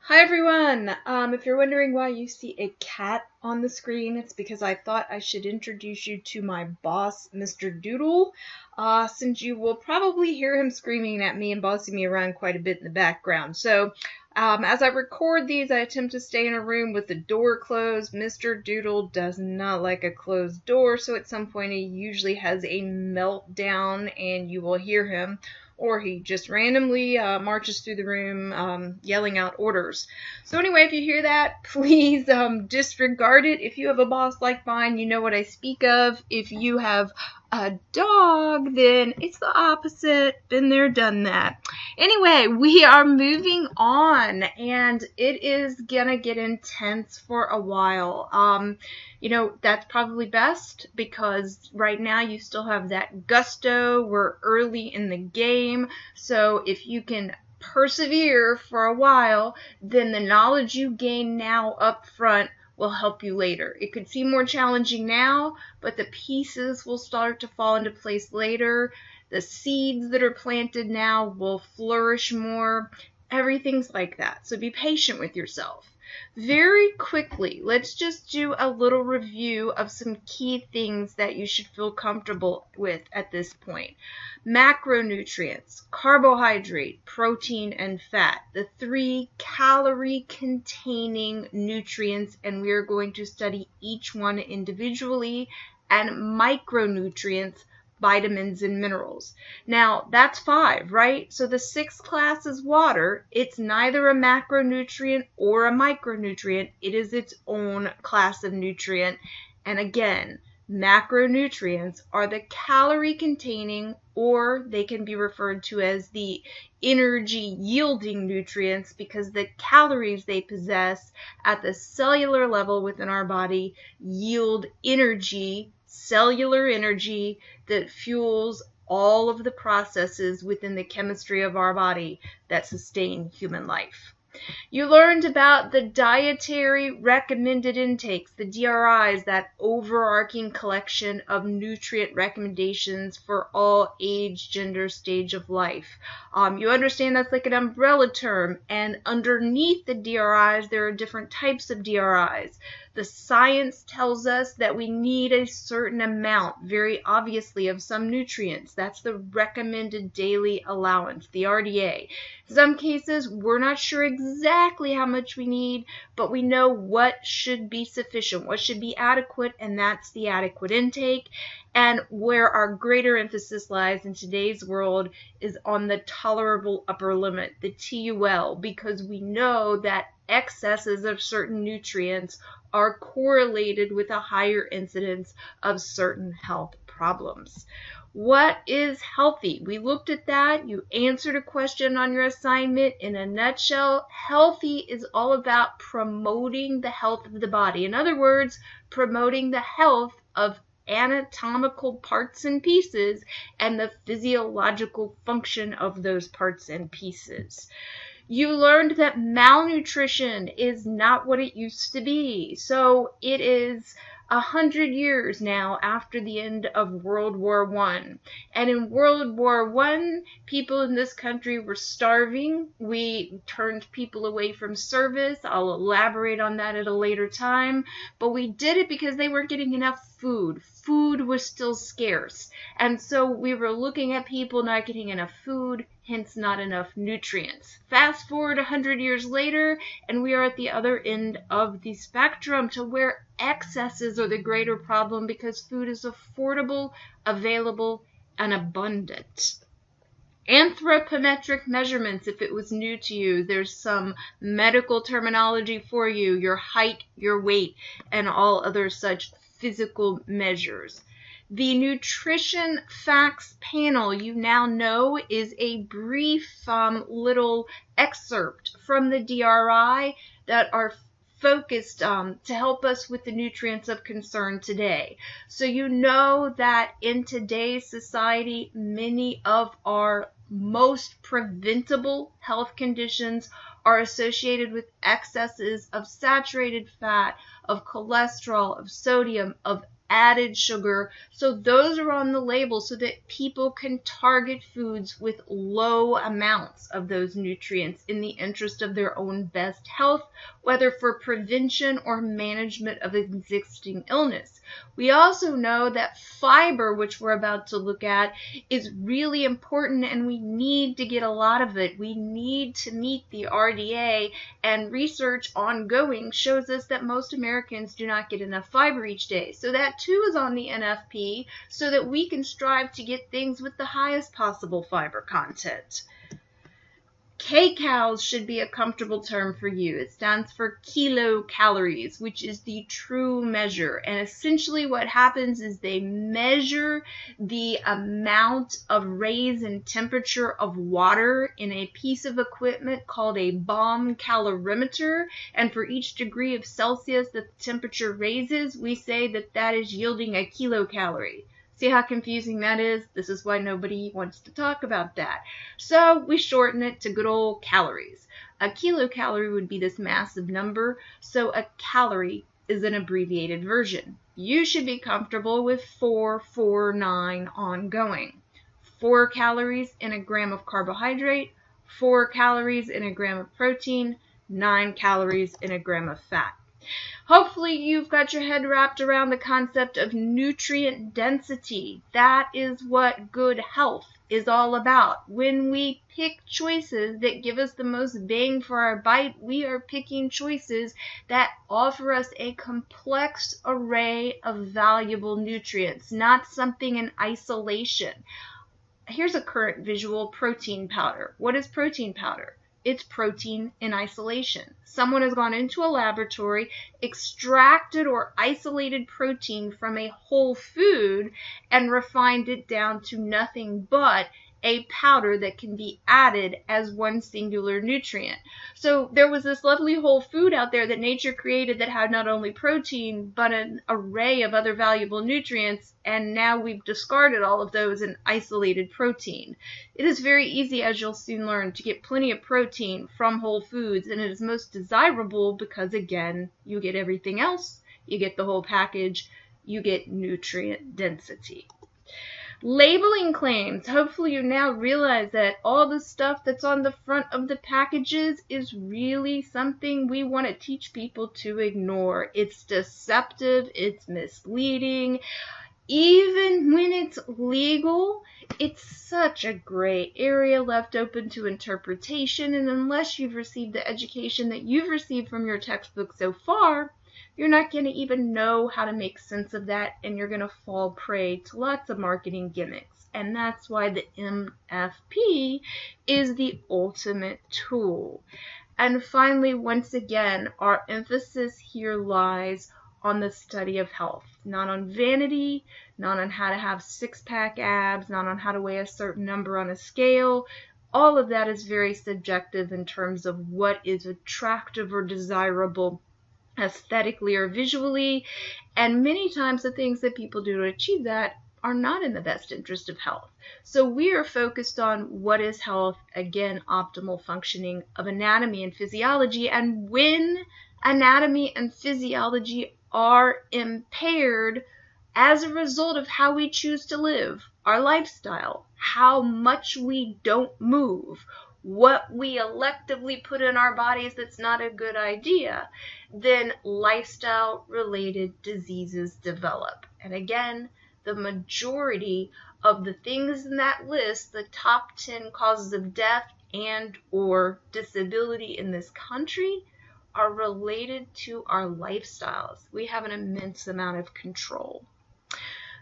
Hi everyone! If you're wondering why you see a cat on the screen, it's because I thought I should introduce you to my boss, Mr. Doodle, since you will probably hear him screaming at me and bossing me around quite a bit in the background. So, as I record these, I attempt to stay in a room with the door closed. Mr. Doodle does not like a closed door, so at some point he usually has a meltdown and you will hear him, or he just randomly marches through the room yelling out orders. So anyway, if you hear that, please disregard it. If you have a boss like mine, you know what I speak of. If you have a dog, then it's the opposite. Been there, done that. Anyway, we are moving on, and it is gonna get intense for a while. That's probably best because right now you still have that gusto. We're early in the game, so if you can persevere for a while, then the knowledge you gain now up front will help you later. It could seem more challenging now, but the pieces will start to fall into place later. The seeds that are planted now will flourish more. Everything's like that. So be patient with yourself. Very quickly, let's just do a little review of some key things that you should feel comfortable with at this point. Macronutrients, carbohydrate, protein, and fat, the 3 calorie-containing nutrients, and we are going to study each one individually, and micronutrients, vitamins and minerals. Now, that's 5, right? So the 6th class is water. It's neither a macronutrient or a micronutrient. It is its own class of nutrient. And again, macronutrients are the calorie-containing, or they can be referred to as the energy-yielding nutrients because the calories they possess at the cellular level within our body yield energy, cellular energy, that fuels all of the processes within the chemistry of our body that sustain human life. You learned about the dietary recommended intakes, the DRIs, that overarching collection of nutrient recommendations for all age, gender, stage of life. You understand that's like an umbrella term, and underneath the DRIs, there are different types of DRIs. The science tells us that we need a certain amount, very obviously, of some nutrients. That's the recommended daily allowance, the RDA. In some cases, we're not sure exactly how much we need, but we know what should be sufficient, what should be adequate, and that's the adequate intake. And where our greater emphasis lies in today's world is on the tolerable upper limit, the TUL, because we know that excesses of certain nutrients are correlated with a higher incidence of certain health problems. What is healthy? We looked at that. You answered a question on your assignment. In a nutshell, healthy is all about promoting the health of the body. In other words, promoting the health of anatomical parts and pieces and the physiological function of those parts and pieces. You learned that malnutrition is not what it used to be. So it is 100 years now after the end of World War I. And in World War I, people in this country were starving. We turned people away from service. I'll elaborate on that at a later time. But we did it because they weren't getting enough food. Food was still scarce. And so we were looking at people not getting enough food, hence not enough nutrients. Fast forward 100 years later, and we are at the other end of the spectrum to where excesses are the greater problem because food is affordable, available, and abundant. Anthropometric measurements, if it was new to you, there's some medical terminology for you, your height, your weight, and all other such physical measures. The nutrition facts panel, you now know, is a brief little excerpt from the DRI that are focused to help us with the nutrients of concern today. So you know that in today's society, many of our most preventable health conditions are associated with excesses of saturated fat, of cholesterol, of sodium, of added sugar. So those are on the label so that people can target foods with low amounts of those nutrients in the interest of their own best health, whether for prevention or management of existing illness. We also know that fiber, which we're about to look at, is really important, and we need to get a lot of it. We need to meet the RDA, and research ongoing shows us that most Americans do not get enough fiber each day. So that too is on the NFP, so that we can strive to get things with the highest possible fiber content. kcal should be a comfortable term for you. It stands for kilocalories, which is the true measure. And essentially what happens is they measure the amount of raise in temperature of water in a piece of equipment called a bomb calorimeter. And for each degree of Celsius that the temperature raises, we say that that is yielding a kilocalorie. See how confusing that is? This is why nobody wants to talk about that. So we shorten it to good old calories. A kilocalorie would be this massive number, so a calorie is an abbreviated version. You should be comfortable with 449 ongoing. 4 calories in a gram of carbohydrate, 4 calories in a gram of protein, 9 calories in a gram of fat. Hopefully you've got your head wrapped around the concept of nutrient density. That is what good health is all about. When we pick choices that give us the most bang for our bite, we are picking choices that offer us a complex array of valuable nutrients, not something in isolation. Here's a current visual: protein powder. What is protein powder? It's protein in isolation. Someone has gone into a laboratory, extracted or isolated protein from a whole food, and refined it down to nothing but a powder that can be added as one singular nutrient. So there was this lovely whole food out there that nature created that had not only protein, but an array of other valuable nutrients, and now we've discarded all of those and isolated protein. It is very easy, as you'll soon learn, to get plenty of protein from whole foods, and it is most desirable because, again, you get everything else. You get the whole package. You get nutrient density. Labeling claims. Hopefully you now realize that all the stuff that's on the front of the packages is really something we want to teach people to ignore. It's deceptive, it's misleading. Even when it's legal, it's such a gray area left open to interpretation, and unless you've received the education that you've received from your textbook so far, you're not going to even know how to make sense of that, and you're going to fall prey to lots of marketing gimmicks. And that's why the MFP is the ultimate tool. And finally, once again, our emphasis here lies on the study of health, not on vanity, not on how to have six-pack abs, not on how to weigh a certain number on a scale. All of that is very subjective in terms of what is attractive or desirable aesthetically or visually, and many times the things that people do to achieve that are not in the best interest of health. So we are focused on what is health, again, optimal functioning of anatomy and physiology, and when anatomy and physiology are impaired as a result of how we choose to live, our lifestyle, how much we don't move, what we electively put in our bodies that's not a good idea, then lifestyle-related diseases develop. And again, the majority of the things in that list, the top 10 causes of death and or disability in this country, are related to our lifestyles. We have an immense amount of control.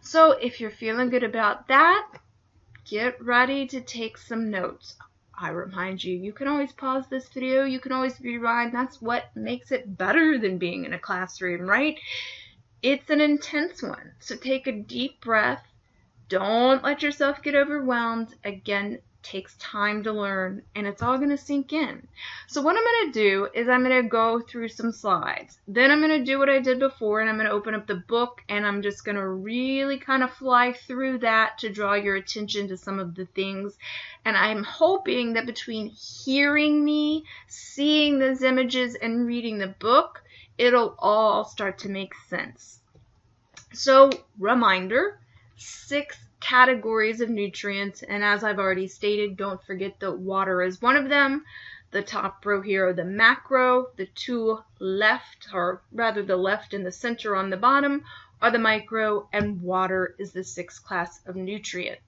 So if you're feeling good about that, get ready to take some notes. I remind you, you can always pause this video, you can always rewind. That's what makes it better than being in a classroom, right? It's an intense one. So take a deep breath. Don't let yourself get overwhelmed. Again, takes time to learn, and it's all going to sink in. So what I'm going to do is I'm going to go through some slides. Then I'm going to do what I did before, and I'm going to open up the book, and I'm just going to really kind of fly through that to draw your attention to some of the things. And I'm hoping that between hearing me, seeing those images, and reading the book, it'll all start to make sense. So, reminder, 6 categories of nutrients, and as I've already stated, don't forget that water is one of them. The top row here are the macro, the 2 left, or rather the left and the center on the bottom, are the micro, and water is the 6th class of nutrient.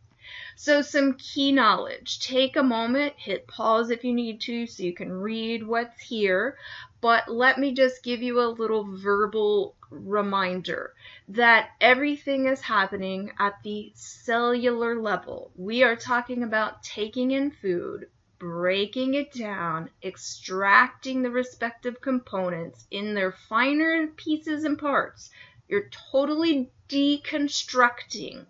So some key knowledge. Take a moment, hit pause if you need to so you can read what's here, but let me just give you a little verbal reminder that everything is happening at the cellular level. We are talking about taking in food, breaking it down, extracting the respective components in their finer pieces and parts. You're totally deconstructing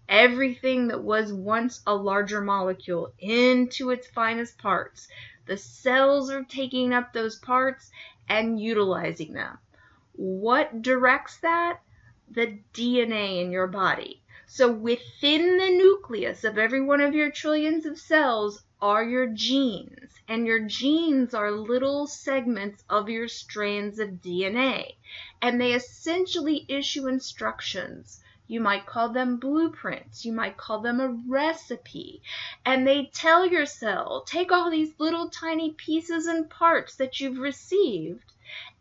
everything that was once a larger molecule into its finest parts. The cells are taking up those parts and utilizing them. What directs that? The DNA in your body. So within the nucleus of every one of your trillions of cells are your genes, and your genes are little segments of your strands of DNA, and they essentially issue instructions. You might call them blueprints. You might call them a recipe. And they tell your cell, take all these little tiny pieces and parts that you've received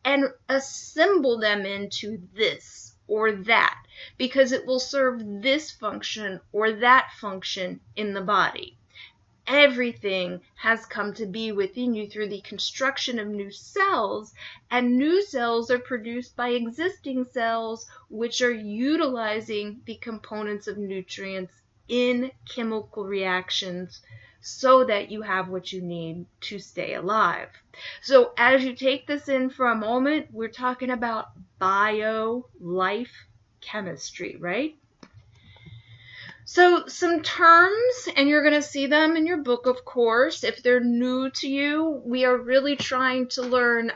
and assemble them into this or that, because it will serve this function or that function in the body. Everything has come to be within you through the construction of new cells, and new cells are produced by existing cells, which are utilizing the components of nutrients in chemical reactions so that you have what you need to stay alive. So as you take this in for a moment, we're talking about life chemistry, right? So some terms, and you're going to see them in your book, of course. If they're new to you, we are really trying to learn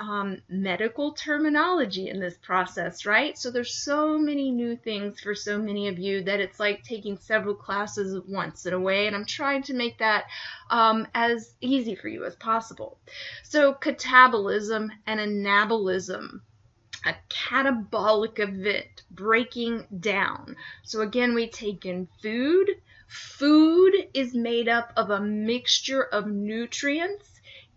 medical terminology in this process, right? So there's so many new things for so many of you that it's like taking several classes at once in a way, and I'm trying to make that as easy for you as possible. So catabolism and anabolism. A catabolic event, breaking down. So again, we take in food. Food is made up of a mixture of nutrients.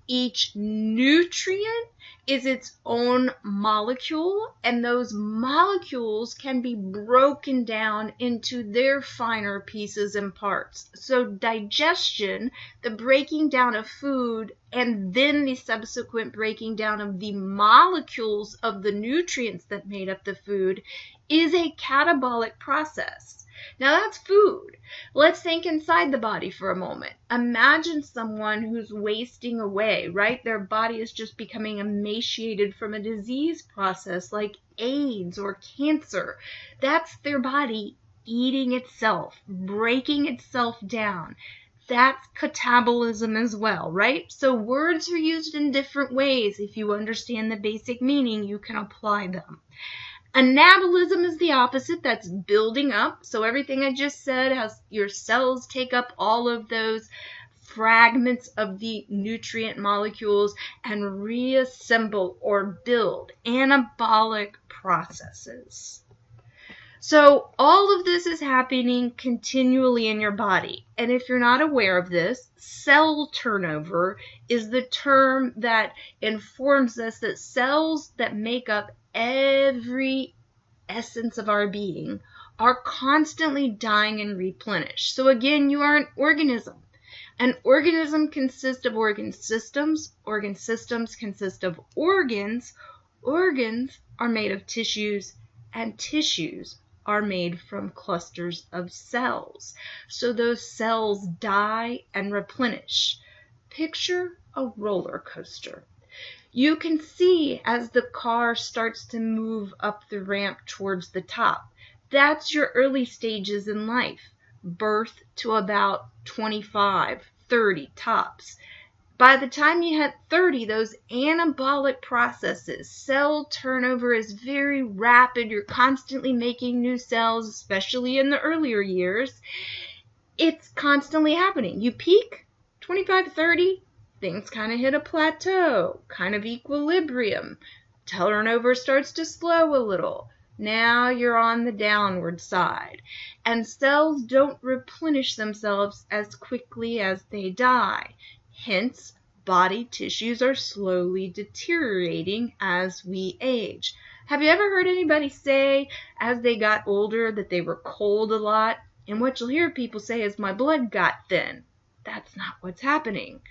Each nutrient is its own molecule, and those molecules can be broken down into their finer pieces and parts. So digestion, the breaking down of food, and then the subsequent breaking down of the molecules of the nutrients that made up the food, is a catabolic process. Now that's food. Let's think inside the body for a moment. Imagine someone who's wasting away, right? Their body is just becoming emaciated from a disease process like AIDS or cancer. That's their body eating itself, breaking itself down. That's catabolism as well, right? So words are used in different ways. If you understand the basic meaning, you can apply them. Anabolism is the opposite. That's building up. So everything I just said, has your cells take up all of those fragments of the nutrient molecules and reassemble or build. Anabolic processes. So all of this is happening continually in your body. And if you're not aware of this, cell turnover is the term that informs us that cells that make up every essence of our being are constantly dying and replenished. So again, you are an organism. An organism consists of organ systems. Organ systems consist of organs. Organs are made of tissues, and tissues are made from clusters of cells. So those cells die and replenish. Picture a roller coaster. You can see as the car starts to move up the ramp towards the top. That's your early stages in life. Birth to about 25, 30 tops. By the time you hit 30, those anabolic processes, cell turnover is very rapid. You're constantly making new cells, especially in the earlier years. It's constantly happening. You peak 25 to 30, things kind of hit a plateau, kind of equilibrium. Turnover starts to slow a little. Now you're on the downward side. And cells don't replenish themselves as quickly as they die. Hence, body tissues are slowly deteriorating as we age. Have you ever heard anybody say as they got older that they were cold a lot? And what you'll hear people say is, my blood got thin. That's not what's happening.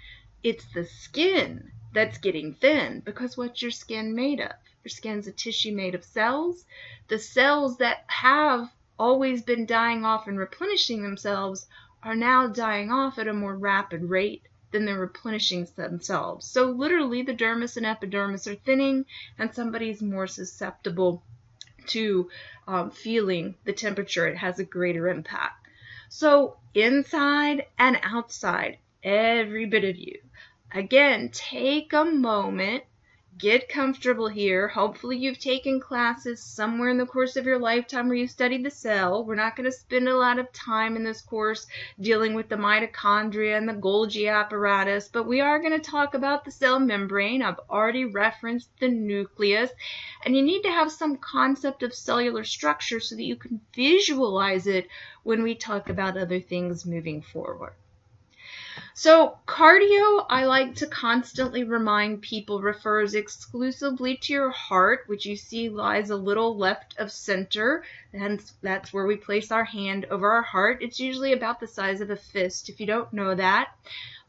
It's the skin that's getting thin, because what's your skin made of? Your skin's a tissue made of cells. The cells that have always been dying off and replenishing themselves are now dying off at a more rapid rate than they're replenishing themselves. So literally the dermis and epidermis are thinning, and somebody's more susceptible to feeling the temperature. It has a greater impact. So inside and outside, every bit of you. Again, take a moment, get comfortable here. Hopefully you've taken classes somewhere in the course of your lifetime where you studied the cell. We're not going to spend a lot of time in this course dealing with the mitochondria and the Golgi apparatus, but we are going to talk about the cell membrane. I've already referenced the nucleus, and you need to have some concept of cellular structure so that you can visualize it when we talk about other things moving forward. So cardio, I like to constantly remind people, refers exclusively to your heart, which you see lies a little left of center, and that's where we place our hand over our heart. It's usually about the size of a fist, if you don't know that.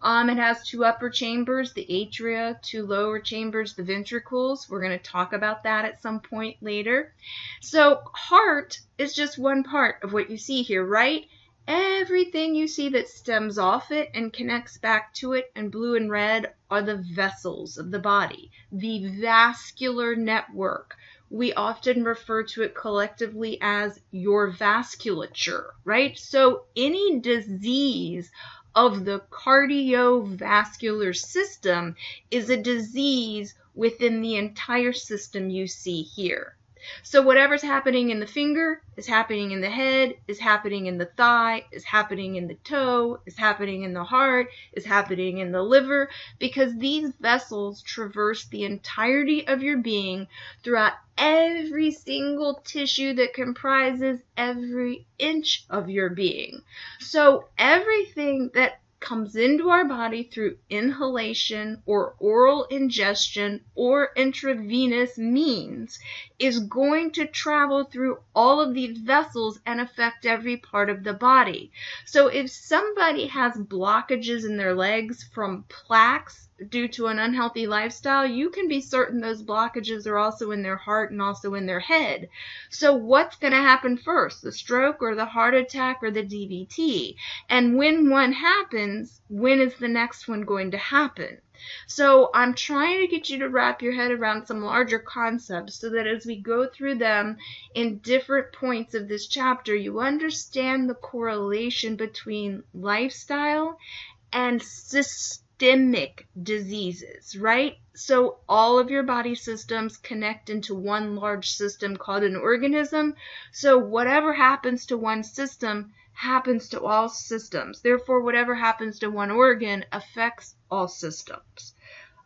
It has two upper chambers, the atria, two lower chambers, the ventricles. We're going to talk about that at some point later. So heart is just one part of what you see here, right? Everything you see that stems off it and connects back to it in blue and red are the vessels of the body, the vascular network. We often refer to it collectively as your vasculature, right? So any disease of the cardiovascular system is a disease within the entire system you see here. So whatever's happening in the finger is happening in the head, is happening in the thigh, is happening in the toe, is happening in the heart, is happening in the liver, because these vessels traverse the entirety of your being throughout every single tissue that comprises every inch of your being. So everything that comes into our body through inhalation or oral ingestion or intravenous means is going to travel through all of these vessels and affect every part of the body. So if somebody has blockages in their legs from plaques due to an unhealthy lifestyle, you can be certain those blockages are also in their heart and also in their head. So what's going to happen first, the stroke or the heart attack or the DVT? And when one happens, when is the next one going to happen? So I'm trying to get you to wrap your head around some larger concepts so that as we go through them in different points of this chapter, you understand the correlation between lifestyle and systemic diseases, right? So all of your body systems connect into one large system called an organism. So whatever happens to one system happens to all systems. Therefore, whatever happens to one organ affects all systems.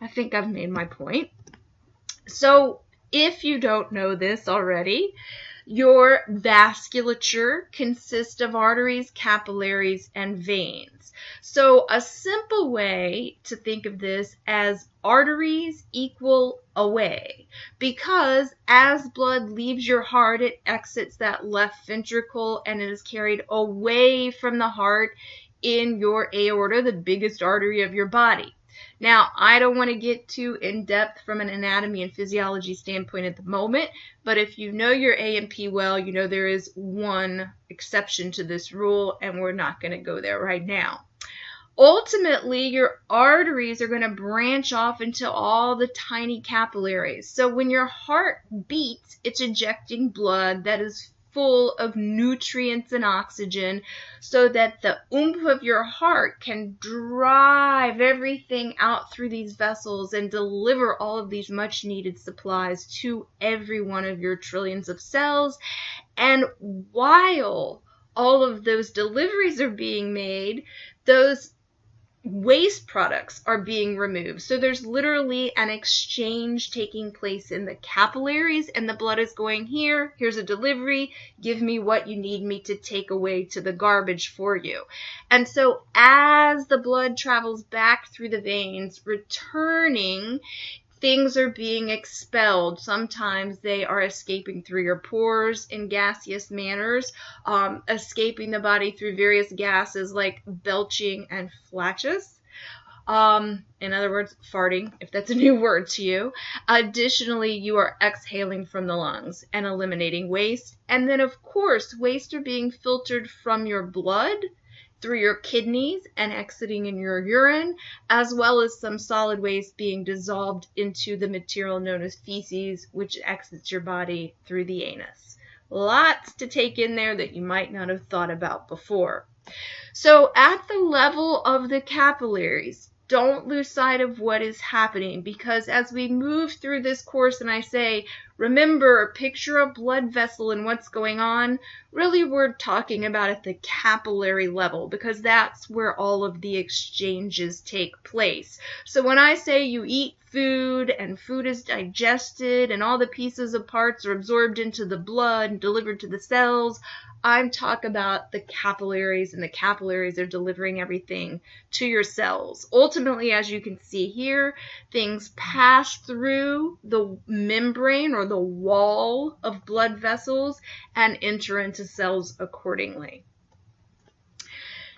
I think I've made my point. So if you don't know this already, your vasculature consists of arteries, capillaries, and veins. So a simple way to think of this as arteries equal away, because as blood leaves your heart, it exits that left ventricle and it is carried away from the heart in your aorta, the biggest artery of your body. Now, I don't want to get too in-depth from an anatomy and physiology standpoint at the moment, but if you know your A and P well, you know there is one exception to this rule, and we're not going to go there right now. Ultimately, your arteries are going to branch off into all the tiny capillaries. So when your heart beats, it's ejecting blood that is full of nutrients and oxygen so that the oomph of your heart can drive everything out through these vessels and deliver all of these much needed supplies to every one of your trillions of cells. And while all of those deliveries are being made, those waste products are being removed. So there's literally an exchange taking place in the capillaries, and the blood is going here. Here's a delivery. Give me what you need me to take away to the garbage for you. And so as the blood travels back through the veins, returning, things are being expelled. Sometimes they are escaping through your pores in gaseous manners, escaping the body through various gases like belching and flatulence. In other words, farting, if that's a new word to you. Additionally, you are exhaling from the lungs and eliminating waste. And then, of course, waste are being filtered from your blood through your kidneys and exiting in your urine, as well as some solid waste being dissolved into the material known as feces, which exits your body through the anus. Lots to take in there that you might not have thought about before. So at the level of the capillaries, don't lose sight of what is happening, because as we move through this course and I say, remember, picture a blood vessel and what's going on, really we're talking about at the capillary level, because that's where all of the exchanges take place. So when I say you eat food and food is digested and all the pieces of parts are absorbed into the blood and delivered to the cells, I'm talking about the capillaries, and the capillaries are delivering everything to your cells. Ultimately, as you can see here, things pass through the membrane or the wall of blood vessels and enter into cells accordingly.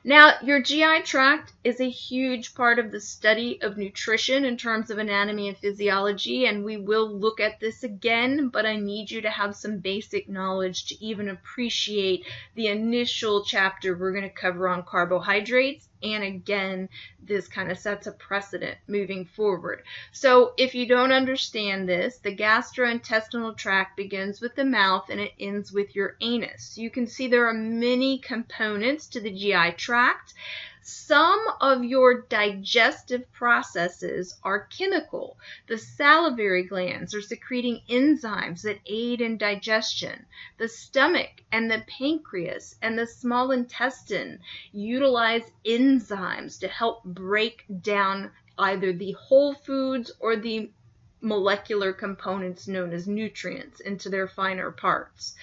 Now, your GI tract is a huge part of the study of nutrition in terms of anatomy and physiology, and we will look at this again, but I need you to have some basic knowledge to even appreciate the initial chapter we're going to cover on carbohydrates. And again, this kind of sets a precedent moving forward. So if you don't understand this, the gastrointestinal tract begins with the mouth and it ends with your anus. You can see there are many components to the GI tract. Some of your digestive processes are chemical. The salivary glands are secreting enzymes that aid in digestion. The stomach and the pancreas and the small intestine utilize enzymes to help break down either the whole foods or the molecular components known as nutrients into their finer parts.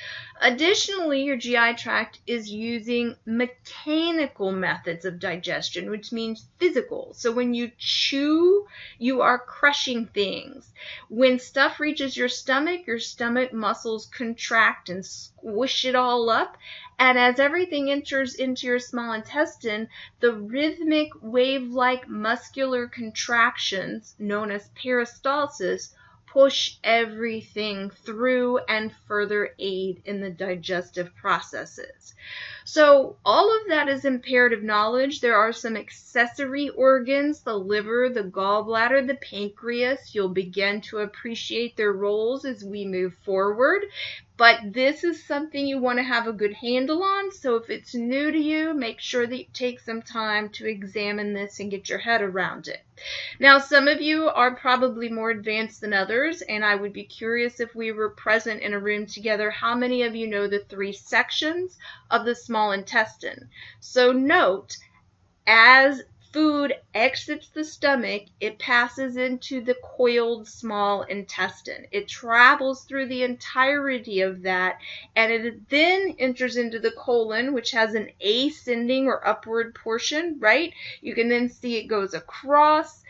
Additionally, your GI tract is using mechanical methods of digestion, which means physical. So when you chew, you are crushing things. When stuff reaches your stomach muscles contract and squish it all up. And as everything enters into your small intestine, the rhythmic wave-like muscular contractions, known as peristalsis, push everything through and further aid in the digestive processes. So all of that is imperative knowledge. There are some accessory organs, the liver, the gallbladder, the pancreas. You'll begin to appreciate their roles as we move forward. But this is something you want to have a good handle on. So if it's new to you, make sure that you take some time to examine this and get your head around it. Now, some of you are probably more advanced than others, and I would be curious if we were present in a room together, how many of you know the 3 sections of the small intestine? So note, as food exits the stomach, it passes into the coiled small intestine. It travels through the entirety of that, and it then enters into the colon, which has an ascending or upward portion, right? You can then see it goes across,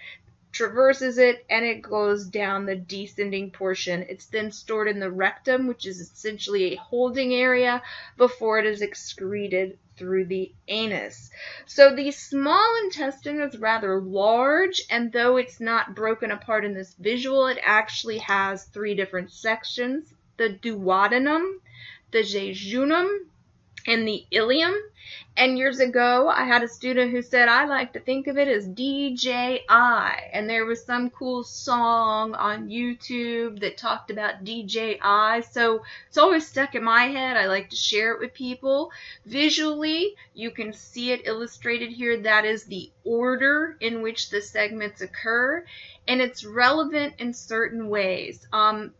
traverses it, and it goes down the descending portion. It's then stored in the rectum, which is essentially a holding area, before it is excreted through the anus. So the small intestine is rather large, and though it's not broken apart in this visual, it actually has 3 different sections: the duodenum, the jejunum, and the ileum. And years ago, I had a student who said, I like to think of it as DJI. And there was some cool song on YouTube that talked about DJI. So it's always stuck in my head. I like to share it with people. Visually, you can see it illustrated here. That is the order in which the segments occur. and it's relevant in certain ways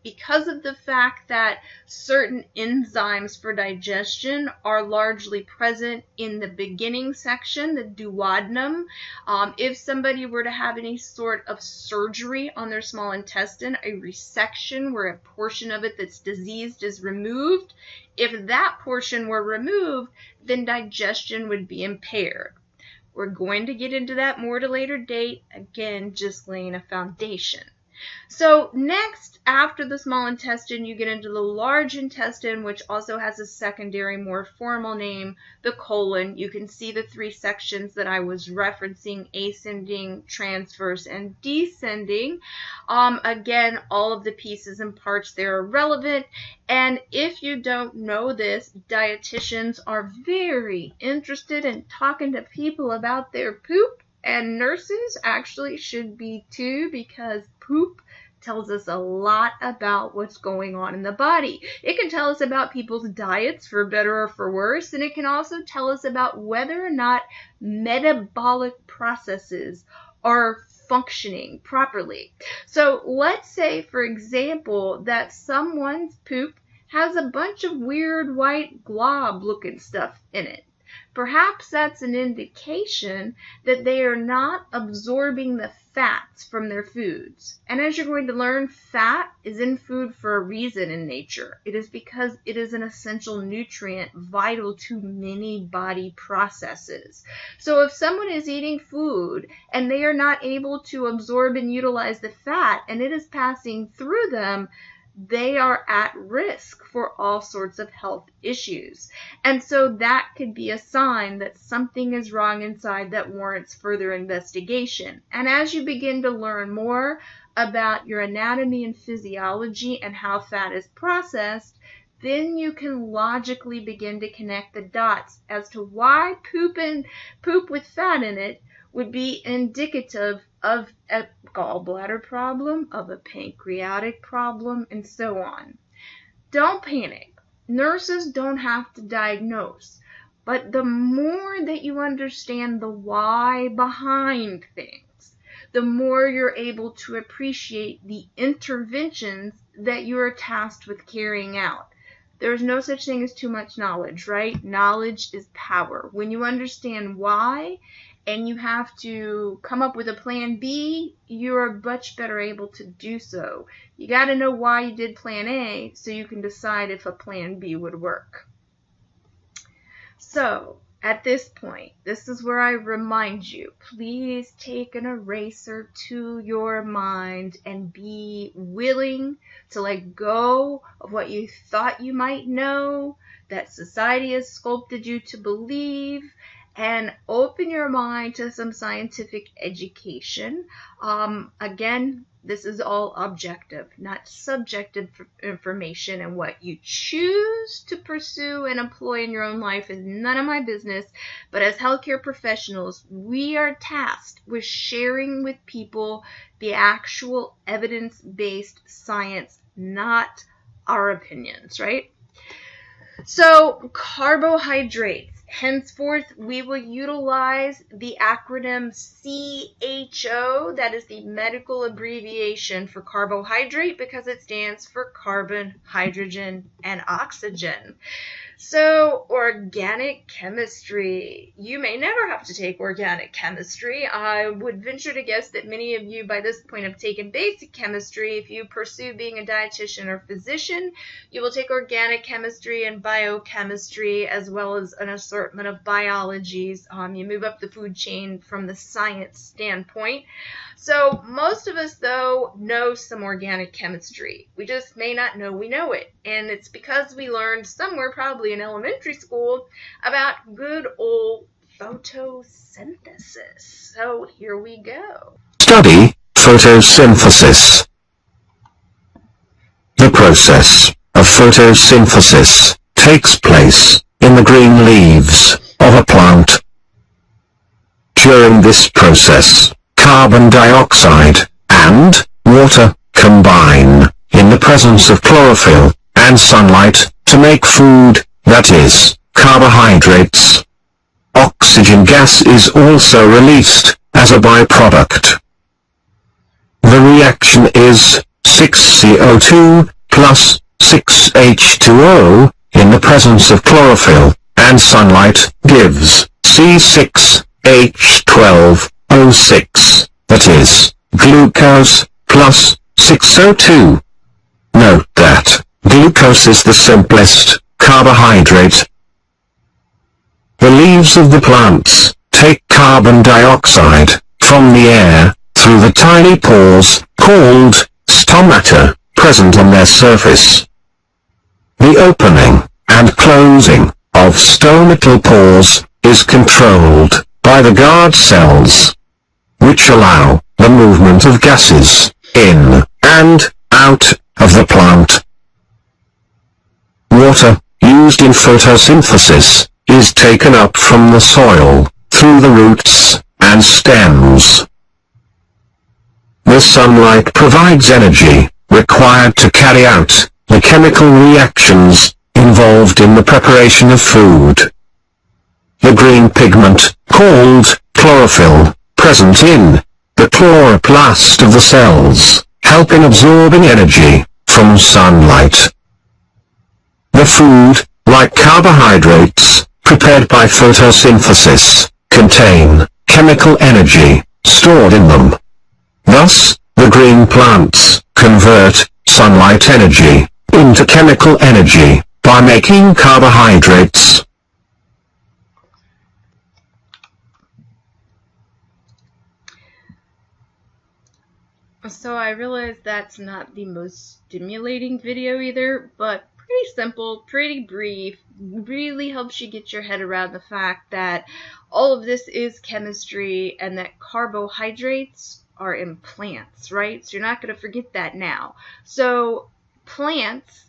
because of the fact that certain enzymes for digestion are largely present in the beginning section, the duodenum. If somebody were to have any sort of surgery on their small intestine, a resection where a portion of it that's diseased is removed, if that portion were removed, then digestion would be impaired. We're going to get into that more at a later date, again, just laying a foundation. So next, after the small intestine, you get into the large intestine, which also has a secondary, more formal name, the colon. You can see the three sections that I was referencing, ascending, transverse, and descending. Again, all of the pieces and parts there are relevant. And if you don't know this, dietitians are very interested in talking to people about their poop. And nurses actually should be too, because poop tells us a lot about what's going on in the body. It can tell us about people's diets, for better or for worse, and it can also tell us about whether or not metabolic processes are functioning properly. So let's say, for example, that someone's poop has a bunch of weird white glob looking stuff in it. Perhaps that's an indication that they are not absorbing the fats from their foods. And as you're going to learn, fat is in food for a reason in nature. It is because it is an essential nutrient vital to many body processes. So if someone is eating food and they are not able to absorb and utilize the fat and it is passing through them, they are at risk for all sorts of health issues. And so that could be a sign that something is wrong inside that warrants further investigation. And as you begin to learn more about your anatomy and physiology and how fat is processed, then you can logically begin to connect the dots as to why poop with fat in it would be indicative of a gallbladder problem, of a pancreatic problem, and so on. Don't panic. Nurses don't have to diagnose, but the more that you understand the why behind things, the more you're able to appreciate the interventions that you are tasked with carrying out. There's no such thing as too much knowledge, right? Knowledge is power. When you understand why and you have to come up with a plan B, you're much better able to do so. You got to know why you did plan A so you can decide if a plan B would work. So, at this point, this is where I remind you, please take an eraser to your mind and be willing to let go of what you thought you might know, that society has sculpted you to believe, and open your mind to some scientific education. Again, this is all objective, not subjective information, and what you choose to pursue and employ in your own life is none of my business. But as healthcare professionals, we are tasked with sharing with people the actual evidence-based science, not our opinions, right? So, carbohydrates. Henceforth, we will utilize the acronym CHO, that is the medical abbreviation for carbohydrate, because it stands for carbon, hydrogen, and oxygen. So, organic chemistry. You may never have to take organic chemistry. I would venture to guess that many of you by this point have taken basic chemistry. If you pursue being a dietitian or physician, you will take organic chemistry and biochemistry, as well as an assortment of biologies. You move up the food chain from the science standpoint. So most of us, though, know some organic chemistry. We just may not know we know it. And it's because we learned somewhere, probably in elementary school, about good old photosynthesis. So here we go. Study photosynthesis. The process of photosynthesis takes place in the green leaves of a plant. During this process, carbon dioxide and water combine in the presence of chlorophyll and sunlight to make food, that is, carbohydrates. Oxygen gas is also released as a byproduct. The reaction is 6CO2 plus 6H2O in the presence of chlorophyll, and sunlight gives C6H12O6, that is, glucose plus 6O2. Note that glucose is the simplest carbohydrate. The leaves of the plants take carbon dioxide from the air through the tiny pores, called stomata, present on their surface. The opening and closing of stomatal pores is controlled by the guard cells, which allow the movement of gases in and out of the plant. Water, used in photosynthesis, is taken up from the soil through the roots and stems. The sunlight provides energy required to carry out the chemical reactions involved in the preparation of food. The green pigment, called chlorophyll, present in the chloroplast of the cells, help in absorbing energy from sunlight. The food, like carbohydrates, prepared by photosynthesis, contain chemical energy stored in them. Thus, the green plants convert sunlight energy into chemical energy by making carbohydrates. So I realize that's not the most stimulating video either, but pretty simple, pretty brief, really helps you get your head around the fact that all of this is chemistry and that carbohydrates are in plants, right? So you're not going to forget that now. So plants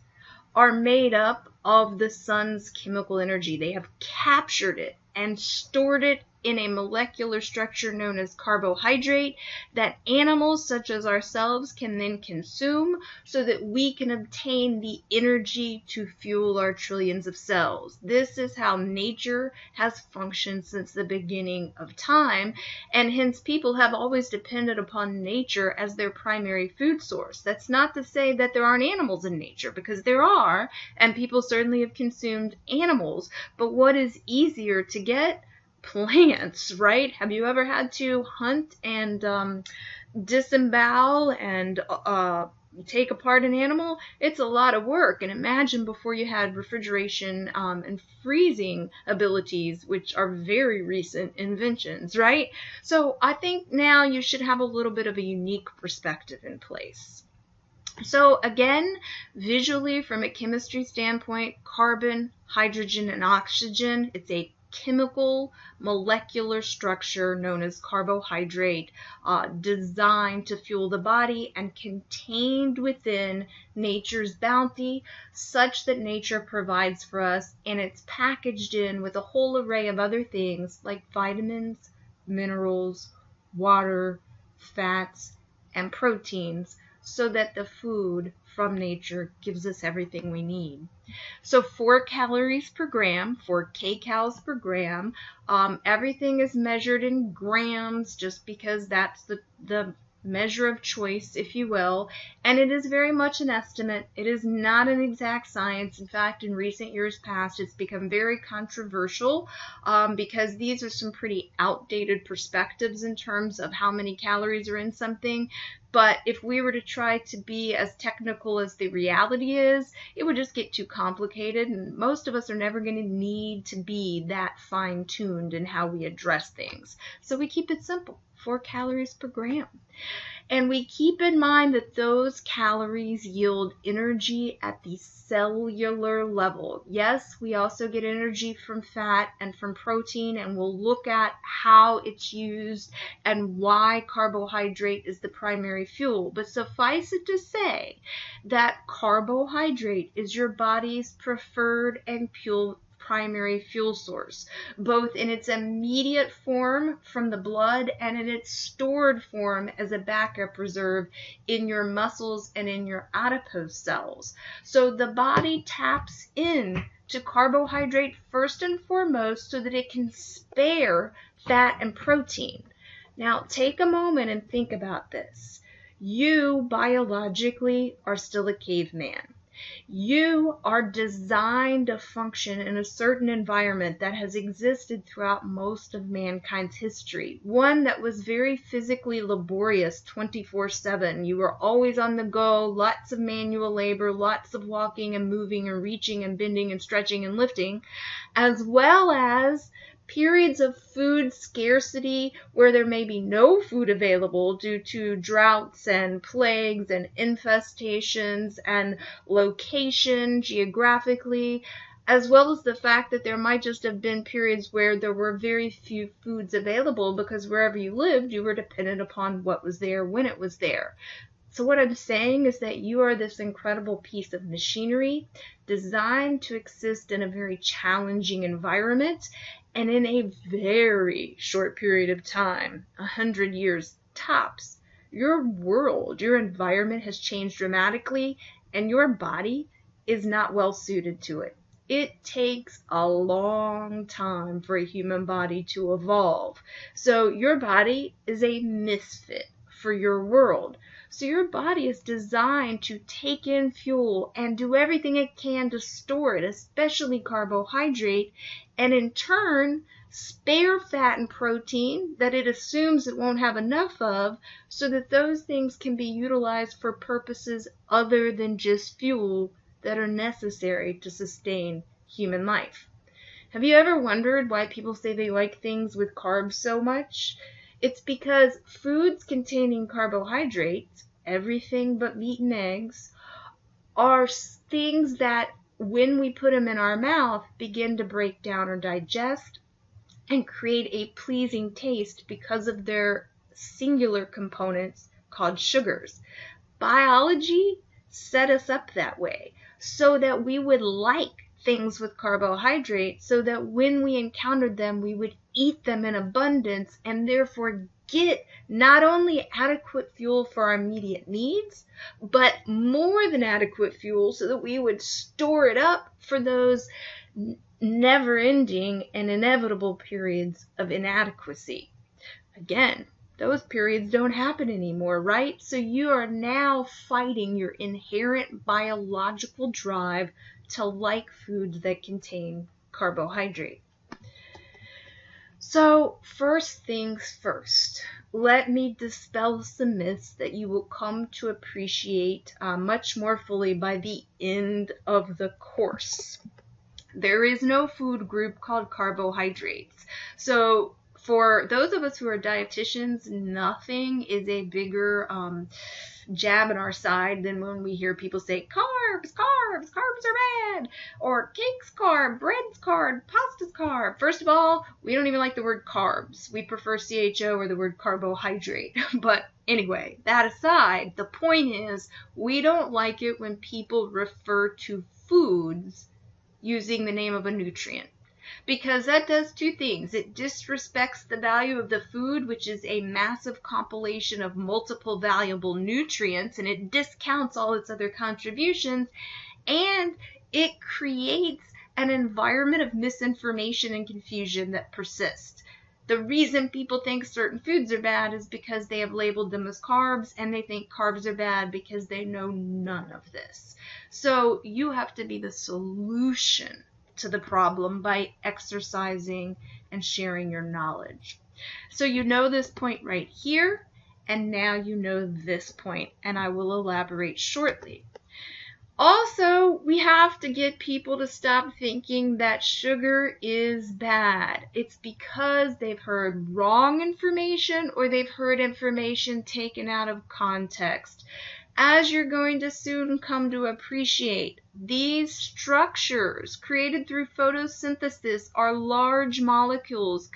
are made up of the sun's chemical energy. They have captured it and stored it in a molecular structure known as carbohydrate that animals such as ourselves can then consume so that we can obtain the energy to fuel our trillions of cells. This is how nature has functioned since the beginning of time, and hence people have always depended upon nature as their primary food source. That's not to say that there aren't animals in nature, because there are, and people certainly have consumed animals, but what is easier to get? Plants, right? Have you ever had to hunt and disembowel and take apart an animal? It's a lot of work. And imagine before you had refrigeration and freezing abilities, which are very recent inventions, right? So I think now you should have a little bit of a unique perspective in place. So again, visually from a chemistry standpoint, carbon, hydrogen, and oxygen, it's a chemical molecular structure known as carbohydrate, designed to fuel the body and contained within nature's bounty, such that nature provides for us, and it's packaged in with a whole array of other things like vitamins, minerals, water, fats, and proteins, so that the food from nature gives us everything we need. So 4 calories per gram, 4 kcals per gram. Everything is measured in grams just because that's the measure of choice, if you will, and it is very much an estimate. It is not an exact science. In fact, in recent years past, it's become very controversial because these are some pretty outdated perspectives in terms of how many calories are in something. But if we were to try to be as technical as the reality is, it would just get too complicated, and most of us are never going to need to be that fine-tuned in how we address things. So we keep it simple, 4 calories per gram. And we keep in mind that those calories yield energy at the cellular level. Yes, we also get energy from fat and from protein, and we'll look at how it's used and why carbohydrate is the primary fuel. But suffice it to say that carbohydrate is your body's preferred and primary fuel source, both in its immediate form from the blood and in its stored form as a backup reserve in your muscles and in your adipose cells. So the body taps in to carbohydrate first and foremost so that it can spare fat and protein. Now take a moment and think about this. You biologically are still a caveman. You are designed to function in a certain environment that has existed throughout most of mankind's history. One that was very physically laborious 24/7. You were always on the go, lots of manual labor, lots of walking and moving and reaching and bending and stretching and lifting, as well as periods of food scarcity where there may be no food available due to droughts and plagues and infestations and location geographically, as well as the fact that there might just have been periods where there were very few foods available because wherever you lived, you were dependent upon what was there when it was there. So what I'm saying is that you are this incredible piece of machinery designed to exist in a very challenging environment and in a very short period of time, 100 years tops. Your world, your environment has changed dramatically, and your body is not well suited to it. It takes a long time for a human body to evolve. So your body is a misfit for your world. So your body is designed to take in fuel and do everything it can to store it, especially carbohydrate, and in turn spare fat and protein that it assumes it won't have enough of, so that those things can be utilized for purposes other than just fuel that are necessary to sustain human life. Have you ever wondered why people say they like things with carbs so much? It's because foods containing carbohydrates, everything but meat and eggs, are things that when we put them in our mouth begin to break down or digest and create a pleasing taste because of their singular components called sugars. Biology set us up that way so that we would like things with carbohydrates, so that when we encountered them, we would eat them in abundance and therefore get not only adequate fuel for our immediate needs, but more than adequate fuel so that we would store it up for those never-ending and inevitable periods of inadequacy. Again, those periods don't happen anymore, right? So you are now fighting your inherent biological drive to like foods that contain carbohydrate. So first things first, let me dispel some myths that you will come to appreciate much more fully by the end of the course. There is no food group called carbohydrates. So for those of us who are dietitians, nothing is a bigger jab in our side than when we hear people say carbs, carbs, carbs are bad, or cake's carb, bread's carb, pasta's carb. First of all, we don't even like the word carbs. We prefer CHO or the word carbohydrate. But anyway, that aside, the point is we don't like it when people refer to foods using the name of a nutrient, because that does two things. It disrespects the value of the food, which is a massive compilation of multiple valuable nutrients, and it discounts all its other contributions, and it creates an environment of misinformation and confusion that persists. The reason people think certain foods are bad is because they have labeled them as carbs, and they think carbs are bad because they know none of this. So you have to be the solution to the problem by exercising and sharing your knowledge. So you know this point right here, and now you know this point, and I will elaborate shortly. Also, we have to get people to stop thinking that sugar is bad. It's because they've heard wrong information or they've heard information taken out of context. As you're going to soon come to appreciate, these structures created through photosynthesis are large molecules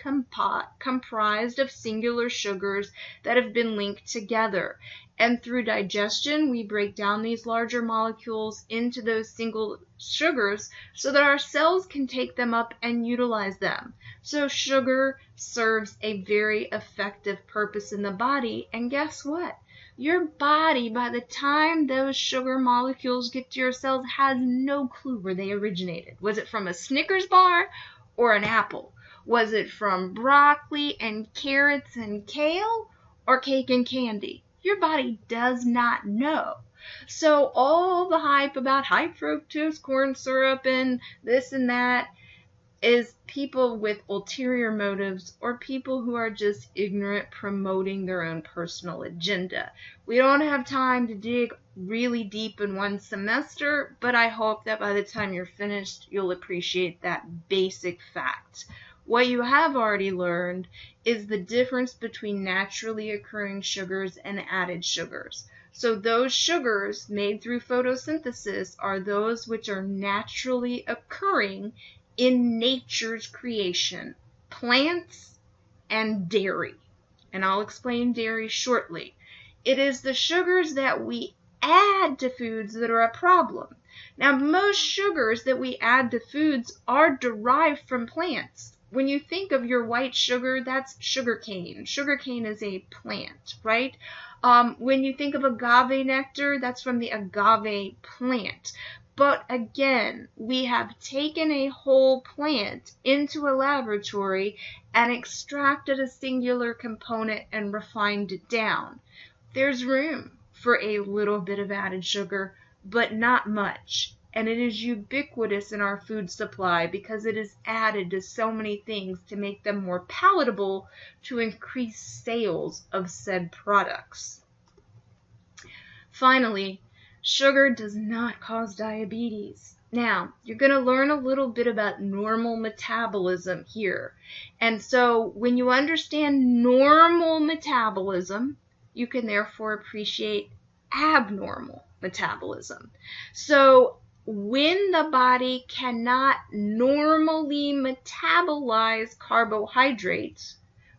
comprised of singular sugars that have been linked together. And through digestion, we break down these larger molecules into those single sugars so that our cells can take them up and utilize them. So sugar serves a very effective purpose in the body. And guess what? Your body, by the time those sugar molecules get to your cells, has no clue where they originated. Was it from a Snickers bar or an apple? Was it from broccoli and carrots and kale or cake and candy? Your body does not know. So all the hype about high fructose corn syrup and this and that is people with ulterior motives or people who are just ignorant promoting their own personal agenda. We don't have time to dig really deep in one semester, but I hope that by the time you're finished, you'll appreciate that basic fact. What you have already learned is the difference between naturally occurring sugars and added sugars. So those sugars made through photosynthesis are those which are naturally occurring in nature's creation, plants and dairy. And I'll explain dairy shortly. It is the sugars that we add to foods that are a problem. Now, most sugars that we add to foods are derived from plants. When you think of your white sugar, that's sugarcane. Sugarcane is a plant, right? When you think of agave nectar, that's from the agave plant. But again, we have taken a whole plant into a laboratory and extracted a singular component and refined it down. There's room for a little bit of added sugar, but not much. And it is ubiquitous in our food supply because it is added to so many things to make them more palatable to increase sales of said products. Finally, sugar does not cause diabetes. Now, you're going to learn a little bit about normal metabolism here. And so when you understand normal metabolism, you can therefore appreciate abnormal metabolism. So when the body cannot normally metabolize carbohydrates,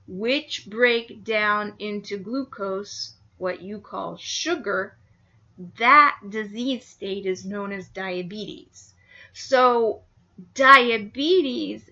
which break down into glucose, what you call sugar, that disease state is known as diabetes. So diabetes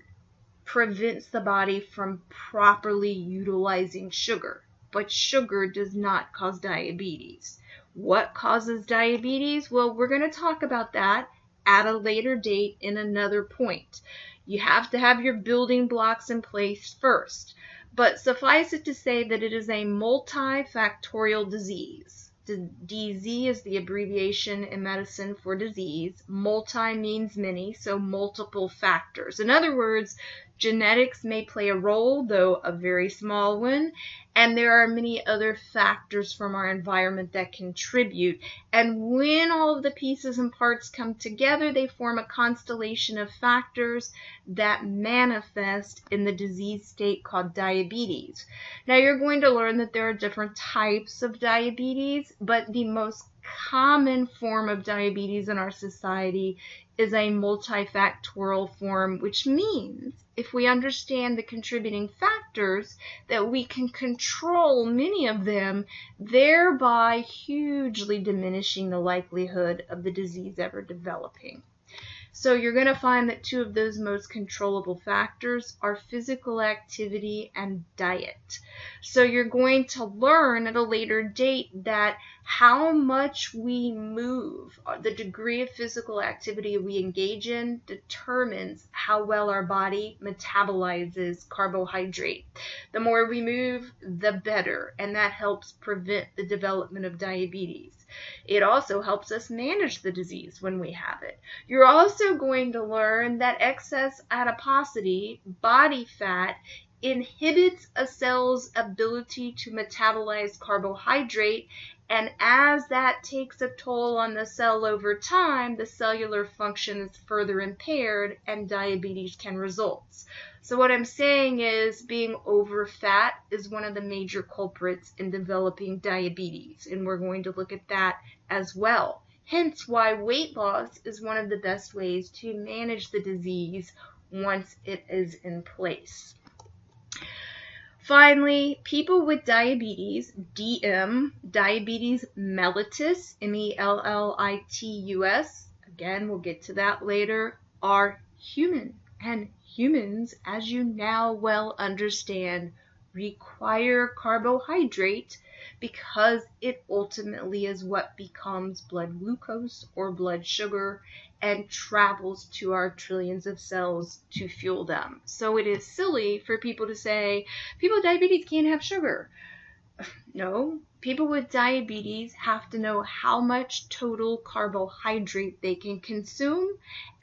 prevents the body from properly utilizing sugar, but sugar does not cause diabetes. What causes diabetes? Well, we're going to talk about that at a later date in another point. You have to have your building blocks in place first, but suffice it to say that it is a multifactorial disease. DZ is the abbreviation in medicine for disease. Multi means many, so multiple factors. In other words, genetics may play a role, though a very small one, and there are many other factors from our environment that contribute. And when all of the pieces and parts come together, they form a constellation of factors that manifest in the disease state called diabetes. Now, you're going to learn that there are different types of diabetes, but the most common form of diabetes in our society is a multifactorial form, which means if we understand the contributing factors, that we can control many of them, thereby hugely diminishing the likelihood of the disease ever developing. So you're going to find that two of those most controllable factors are physical activity and diet. So you're going to learn at a later date that how much we move, the degree of physical activity we engage in, determines how well our body metabolizes carbohydrate. The more we move, the better, and that helps prevent the development of diabetes. It also helps us manage the disease when we have it. You're also going to learn that excess adiposity, body fat, inhibits a cell's ability to metabolize carbohydrate, and as that takes a toll on the cell over time, the cellular function is further impaired and diabetes can result. So what I'm saying is being over fat is one of the major culprits in developing diabetes, and we're going to look at that as well. Hence why weight loss is one of the best ways to manage the disease once it is in place. Finally, people with diabetes, DM, diabetes mellitus, mellitus, again, we'll get to that later, are human. And humans, as you now well understand, require carbohydrate because it ultimately is what becomes blood glucose or blood sugar and travels to our trillions of cells to fuel them. So it is silly for people to say, people with diabetes can't have sugar. No, people with diabetes have to know how much total carbohydrate they can consume,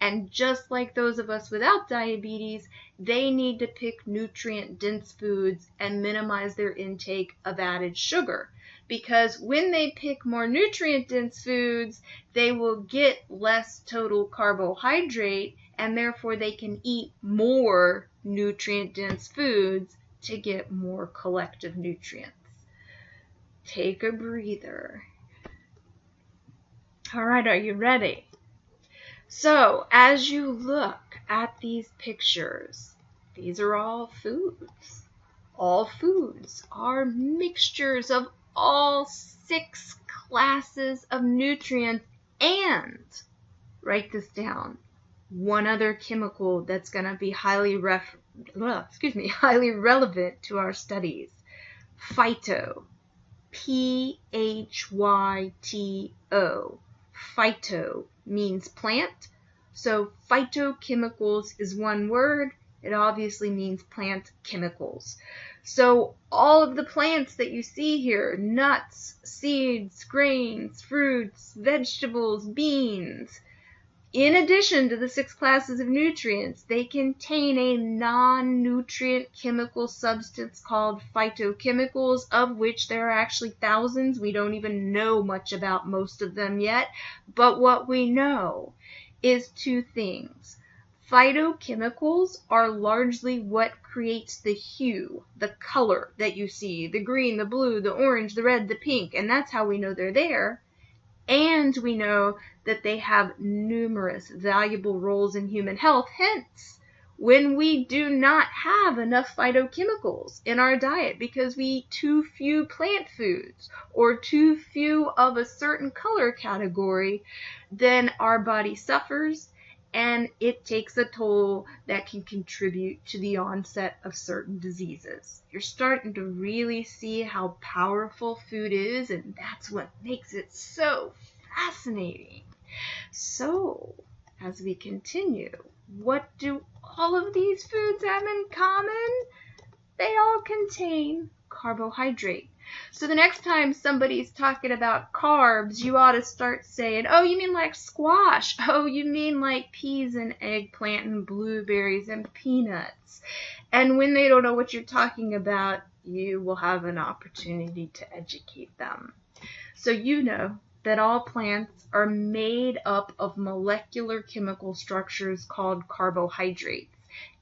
and just like those of us without diabetes, they need to pick nutrient-dense foods and minimize their intake of added sugar. Because when they pick more nutrient-dense foods, they will get less total carbohydrate, and therefore they can eat more nutrient-dense foods to get more collective nutrients. Take a breather. All right, are you ready? So, as you look at these pictures, these are all foods. All foods are mixtures of all 6 classes of nutrients, and, write this down, one other chemical that's going to be highly relevant to our studies. Phyto. P-H-Y-T-O. Phyto means plant. So phytochemicals is one word. It obviously means plant chemicals. So all of the plants that you see here, nuts, seeds, grains, fruits, vegetables, beans, in addition to the 6 classes of nutrients, they contain a non-nutrient chemical substance called phytochemicals, of which there are actually thousands. We don't even know much about most of them yet, but what we know is 2 things. Phytochemicals are largely what creates the hue, the color that you see, the green, the blue, the orange, the red, the pink, and that's how we know they're there. And we know that they have numerous valuable roles in human health. Hence, when we do not have enough phytochemicals in our diet because we eat too few plant foods or too few of a certain color category, then our body suffers and it takes a toll that can contribute to the onset of certain diseases. You're starting to really see how powerful food is, and that's what makes it so fascinating. So, as we continue, what do all of these foods have in common? They all contain carbohydrate. So the next time somebody's talking about carbs, you ought to start saying, oh, you mean like squash? Oh, you mean like peas and eggplant and blueberries and peanuts? And when they don't know what you're talking about, you will have an opportunity to educate them. So you know that all plants are made up of molecular chemical structures called carbohydrates.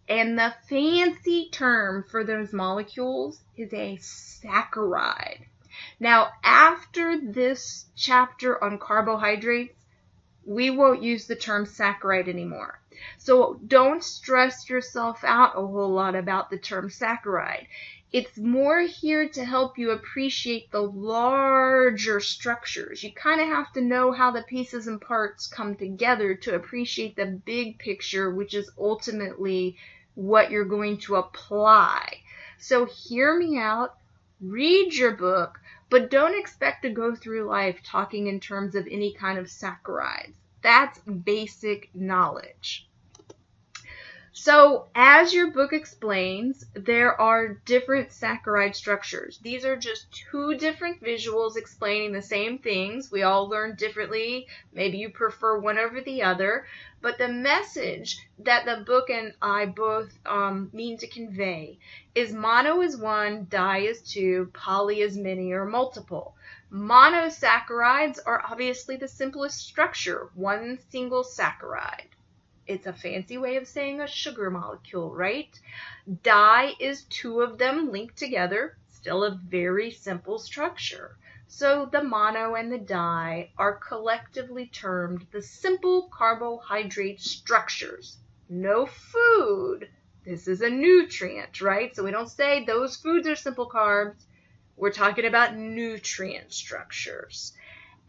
And the fancy term for those molecules is a saccharide. Now, after this chapter on carbohydrates, we won't use the term saccharide anymore. So don't stress yourself out a whole lot about the term saccharide. It's more here to help you appreciate the larger structures. You kind of have to know how the pieces and parts come together to appreciate the big picture, which is ultimately what you're going to apply. So hear me out, read your book, but don't expect to go through life talking in terms of any kind of saccharides. That's basic knowledge. So, as your book explains, there are different saccharide structures. These are just 2 different visuals explaining the same things. We all learn differently. Maybe you prefer one over the other. But the message that the book and I both mean to convey is mono is 1, di is 2, poly is many or multiple. Monosaccharides are obviously the simplest structure, one single saccharide. It's a fancy way of saying a sugar molecule, right? Di is 2 of them linked together, still a very simple structure. So the mono and the di are collectively termed the simple carbohydrate structures. No food. This is a nutrient, right? So we don't say those foods are simple carbs. We're talking about nutrient structures.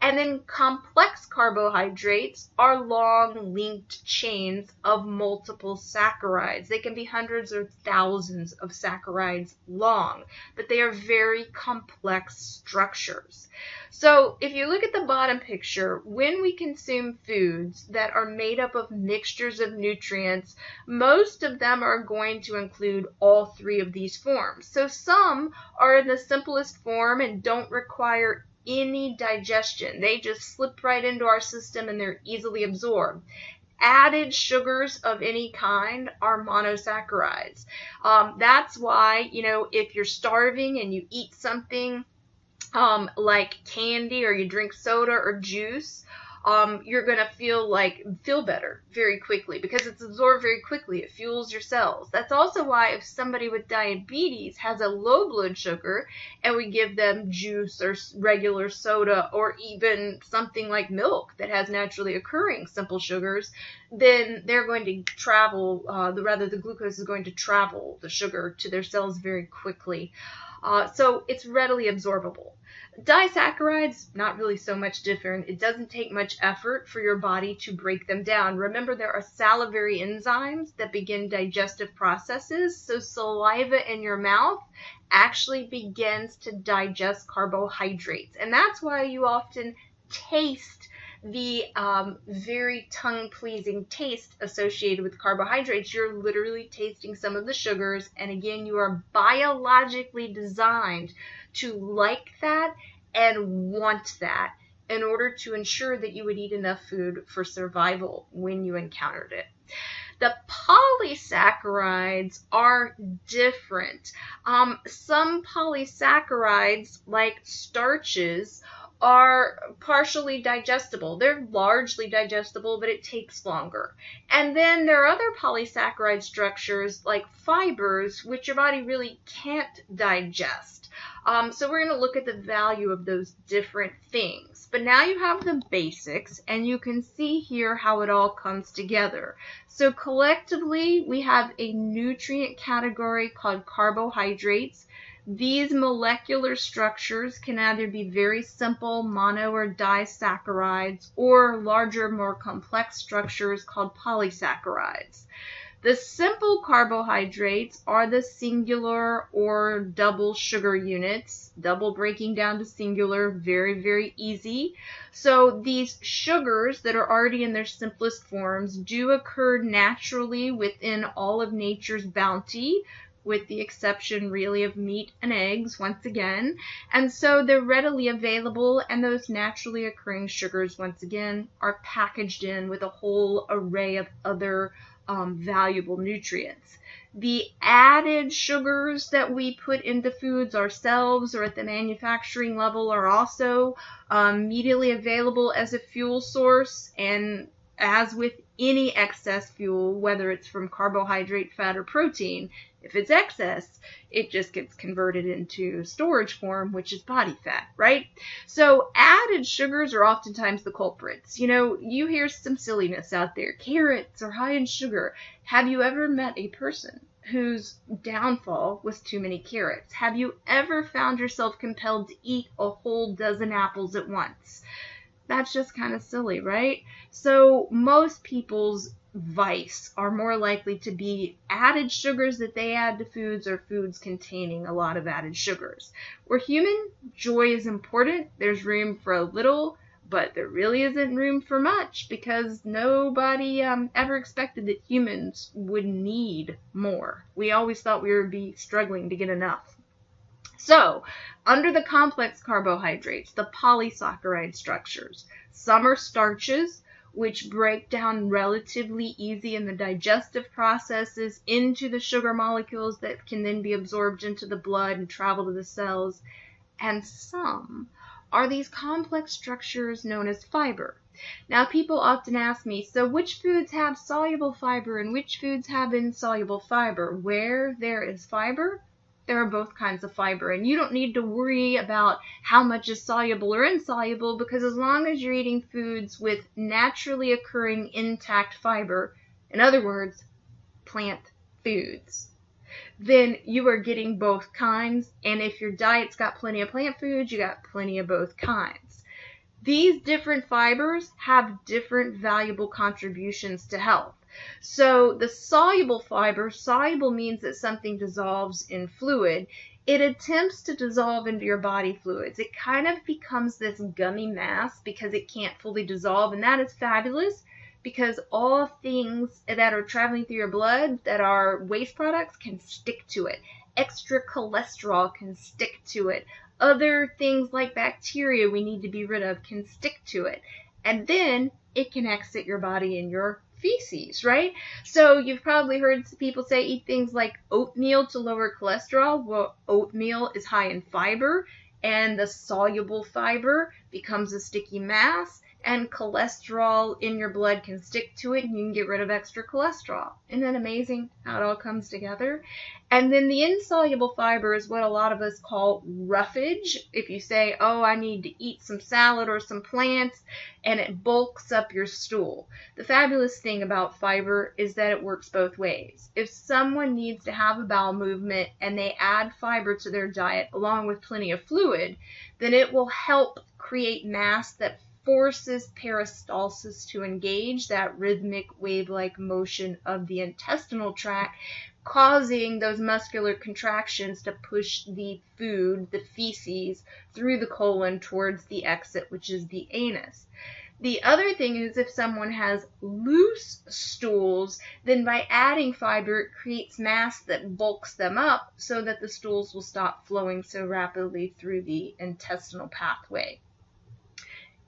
And then complex carbohydrates are long linked chains of multiple saccharides. They can be hundreds or thousands of saccharides long, but they are very complex structures. So if you look at the bottom picture, when we consume foods that are made up of mixtures of nutrients, most of them are going to include all three of these forms. So some are in the simplest form and don't require any digestion. They just slip right into our system and they're easily absorbed. Added sugars of any kind are monosaccharides. That's why, if you're starving and you eat something like candy, or you drink soda or juice, you're going to feel better very quickly because it's absorbed very quickly. It fuels your cells. That's also why if somebody with diabetes has a low blood sugar and we give them juice or regular soda or even something like milk that has naturally occurring simple sugars, then they're going to travel, the glucose is going to travel the sugar to their cells very quickly. So it's readily absorbable. Disaccharides, not really so much different. It doesn't take much effort for your body to break them down. Remember, there are salivary enzymes that begin digestive processes. So saliva in your mouth actually begins to digest carbohydrates. And that's why you often taste the very tongue-pleasing taste associated with carbohydrates. You're literally tasting some of the sugars, and again, you are biologically designed to like that and want that in order to ensure that you would eat enough food for survival when you encountered it. The polysaccharides are different. Some polysaccharides, like starches, are partially digestible. They're largely digestible, but it takes longer. And then there are other polysaccharide structures like fibers, which your body really can't digest. So we're going to look at the value of those different things. But now you have the basics, and you can see here how it all comes together. So collectively, we have a nutrient category called carbohydrates. These molecular structures can either be very simple mono or disaccharides, or larger, more complex structures called polysaccharides. The simple carbohydrates are the singular or double sugar units, double breaking down to singular, very, very easy. So these sugars that are already in their simplest forms do occur naturally within all of nature's bounty, with the exception really of meat and eggs, once again. And so they're readily available, and those naturally occurring sugars, once again, are packaged in with a whole array of other valuable nutrients. The added sugars that we put into foods ourselves or at the manufacturing level are also immediately available as a fuel source, and as with any excess fuel, whether it's from carbohydrate, fat, or protein, if it's excess, it just gets converted into storage form, which is body fat, right? So added sugars are oftentimes the culprits. You hear some silliness out there. Carrots are high in sugar. Have you ever met a person whose downfall was too many carrots? Have you ever found yourself compelled to eat a whole dozen apples at once? That's just kind of silly, right? So most people's vice are more likely to be added sugars that they add to foods, or foods containing a lot of added sugars. We're human. Joy is important. There's room for a little, but there really isn't room for much, because nobody ever expected that humans would need more. We always thought we would be struggling to get enough. So, under the complex carbohydrates, the polysaccharide structures, some are starches, which break down relatively easy in the digestive processes into the sugar molecules that can then be absorbed into the blood and travel to the cells. And some are these complex structures known as fiber. Now, people often ask me, so which foods have soluble fiber and which foods have insoluble fiber? Where there is fiber, there are both kinds of fiber, and you don't need to worry about how much is soluble or insoluble, because as long as you're eating foods with naturally occurring intact fiber, in other words, plant foods, then you are getting both kinds. And if your diet's got plenty of plant foods, you got plenty of both kinds. These different fibers have different valuable contributions to health. So the soluble fiber, soluble means that something dissolves in fluid. It attempts to dissolve into your body fluids. It kind of becomes this gummy mass because it can't fully dissolve, and that is fabulous because all things that are traveling through your blood that are waste products can stick to it. Extra cholesterol can stick to it. Other things like bacteria we need to be rid of can stick to it. And then it can exit your body in your feces, right? So you've probably heard people say eat things like oatmeal to lower cholesterol. Well, oatmeal is high in fiber, and the soluble fiber becomes a sticky mass, and cholesterol in your blood can stick to it, and you can get rid of extra cholesterol. Isn't that amazing how it all comes together? And then the insoluble fiber is what a lot of us call roughage. If you say, oh, I need to eat some salad or some plants, and it bulks up your stool. The fabulous thing about fiber is that it works both ways. If someone needs to have a bowel movement and they add fiber to their diet along with plenty of fluid, then it will help create mass that forces peristalsis to engage, that rhythmic wave-like motion of the intestinal tract, causing those muscular contractions to push the food, the feces, through the colon towards the exit, which is the anus. The other thing is if someone has loose stools, then by adding fiber, it creates mass that bulks them up so that the stools will stop flowing so rapidly through the intestinal pathway.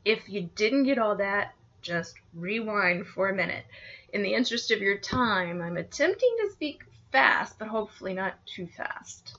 If you didn't get all that, just rewind for a minute. In the interest of your time, I'm attempting to speak fast, but hopefully not too fast.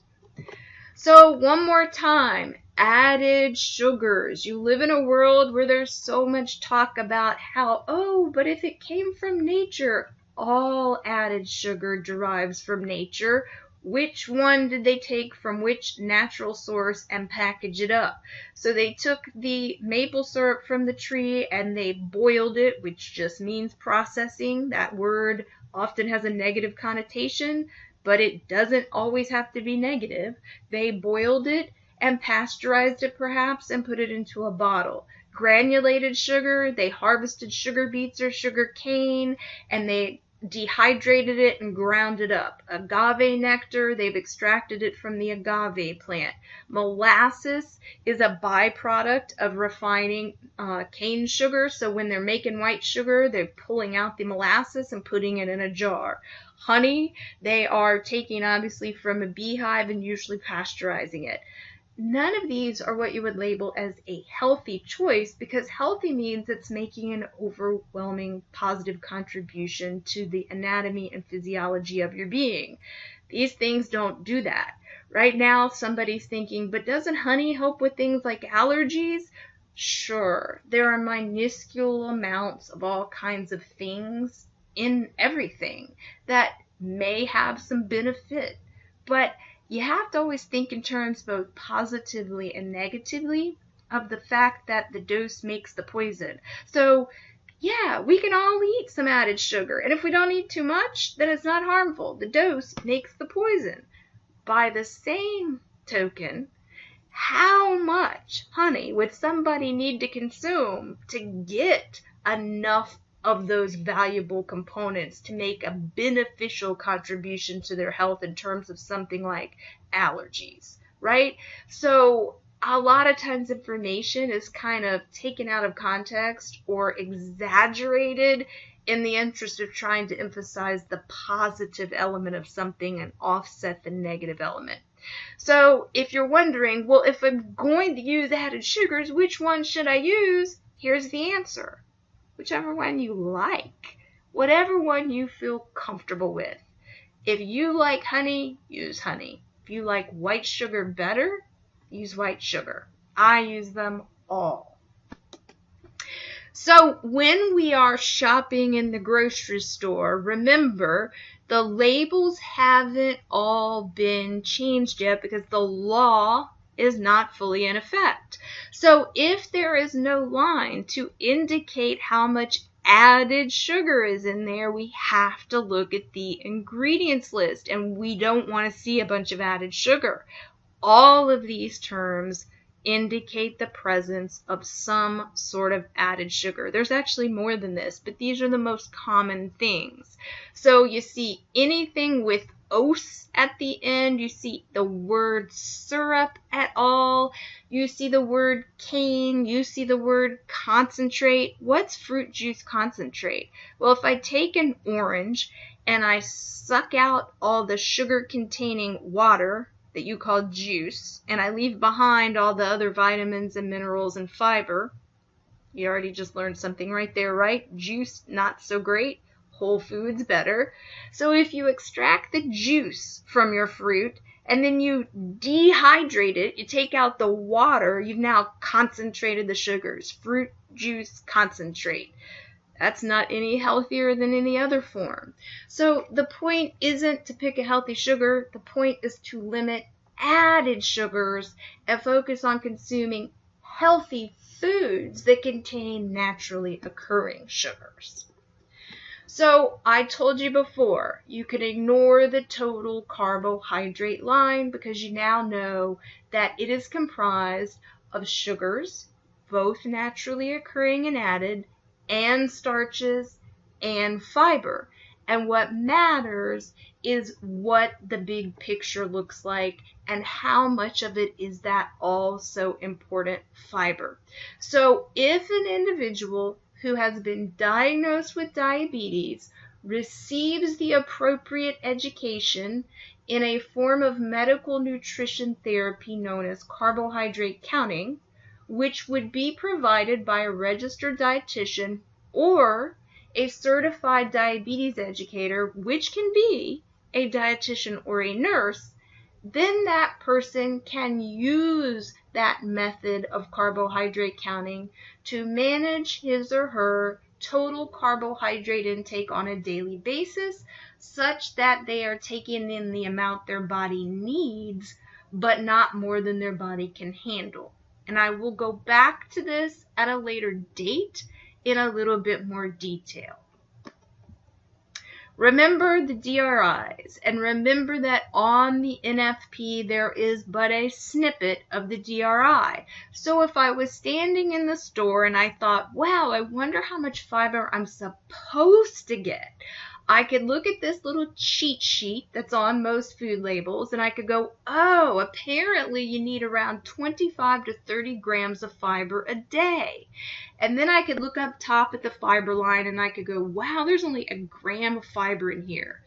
So one more time, added sugars. You live in a world where there's so much talk about how, oh, but if it came from nature, all added sugar derives from nature. Which one did they take from which natural source and package it up? So they took the maple syrup from the tree and they boiled it, which just means processing. That word often has a negative connotation, but it doesn't always have to be negative. They boiled it and pasteurized it perhaps and put it into a bottle. Granulated sugar, they harvested sugar beets or sugar cane and they dehydrated it and ground it up. Agave nectar, they've extracted it from the agave plant. Molasses is a byproduct of refining cane sugar, so when they're making white sugar, they're pulling out the molasses and putting it in a jar. Honey, they are taking obviously from a beehive and usually pasteurizing it. None of these are what you would label as a healthy choice because healthy means it's making an overwhelming positive contribution to the anatomy and physiology of your being. These things don't do that. Right now, somebody's thinking, but doesn't honey help with things like allergies? Sure, there are minuscule amounts of all kinds of things in everything that may have some benefit, but you have to always think in terms both positively and negatively of the fact that the dose makes the poison. So, yeah, we can all eat some added sugar, and if we don't eat too much, then it's not harmful. The dose makes the poison. By the same token, how much honey would somebody need to consume to get enough of those valuable components to make a beneficial contribution to their health in terms of something like allergies, right? So a lot of times information is kind of taken out of context or exaggerated in the interest of trying to emphasize the positive element of something and offset the negative element. So if you're wondering, well, if I'm going to use added sugars, which one should I use? Here's the answer. Whichever one you like, whatever one you feel comfortable with. If you like honey, use honey. If you like white sugar better, use white sugar. I use them all. So when we are shopping in the grocery store, remember the labels haven't all been changed yet because the law is not fully in effect. So if there is no line to indicate how much added sugar is in there, we have to look at the ingredients list, and we don't want to see a bunch of added sugar. All of these terms indicate the presence of some sort of added sugar. There's actually more than this, but these are the most common things. So you see anything with "-ose" at the end, you see the word syrup at all, you see the word cane, you see the word concentrate. What's fruit juice concentrate? Well, if I take an orange and I suck out all the sugar-containing water that you call juice, and I leave behind all the other vitamins and minerals and fiber. You already just learned something right there, right? Juice, not so great. Whole foods, better. So if you extract the juice from your fruit and then you dehydrate it, you take out the water, you've now concentrated the sugars. Fruit juice concentrate. That's not any healthier than any other form. So the point isn't to pick a healthy sugar. The point is to limit added sugars and focus on consuming healthy foods that contain naturally occurring sugars. So I told you before, you can ignore the total carbohydrate line because you now know that it is comprised of sugars, both naturally occurring and added, and starches and fiber. And what matters is what the big picture looks like and how much of it is that also important fiber. So if an individual who has been diagnosed with diabetes receives the appropriate education in a form of medical nutrition therapy known as carbohydrate counting, which would be provided by a registered dietitian or a certified diabetes educator, which can be a dietitian or a nurse, then that person can use that method of carbohydrate counting to manage his or her total carbohydrate intake on a daily basis, such that they are taking in the amount their body needs, but not more than their body can handle. And I will go back to this at a later date in a little bit more detail. Remember the DRIs, and remember that on the NFP there is but a snippet of the DRI. So if I was standing in the store and I thought, wow, I wonder how much fiber I'm supposed to get, I could look at this little cheat sheet that's on most food labels and I could go, oh, apparently you need around 25 to 30 grams of fiber a day. And then I could look up top at the fiber line and I could go, wow, there's only a gram of fiber in here.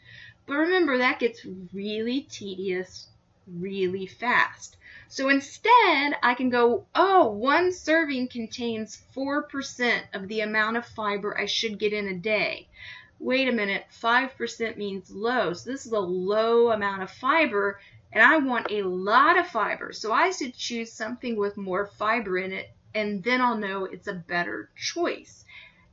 But remember, that gets really tedious really fast. So instead, I can go, oh, one serving contains 4% of the amount of fiber I should get in a day. Wait a minute, 5% means low. So this is a low amount of fiber, and I want a lot of fiber. So I should choose something with more fiber in it, and then I'll know it's a better choice.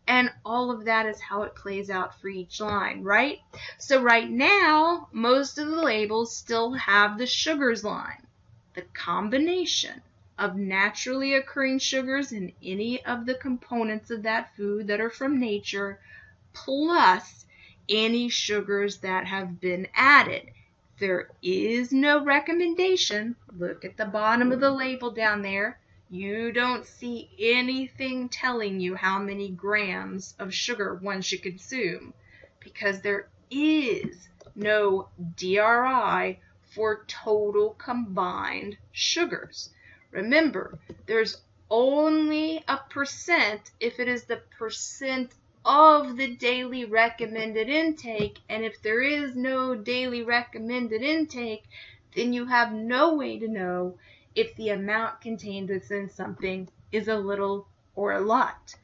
And all of that is how it plays out for each line, right? So right now, most of the labels still have the sugars line. The combination of naturally occurring sugars in any of the components of that food that are from nature, plus any sugars that have been added. There is no recommendation. Look at the bottom of the label down there. You don't see anything telling you how many grams of sugar one should consume because there is no DRI for total combined sugars. Remember, there's only a percent if it is the percent of the daily recommended intake, and if there is no daily recommended intake, then you have no way to know if the amount contained within something is a little or a lot.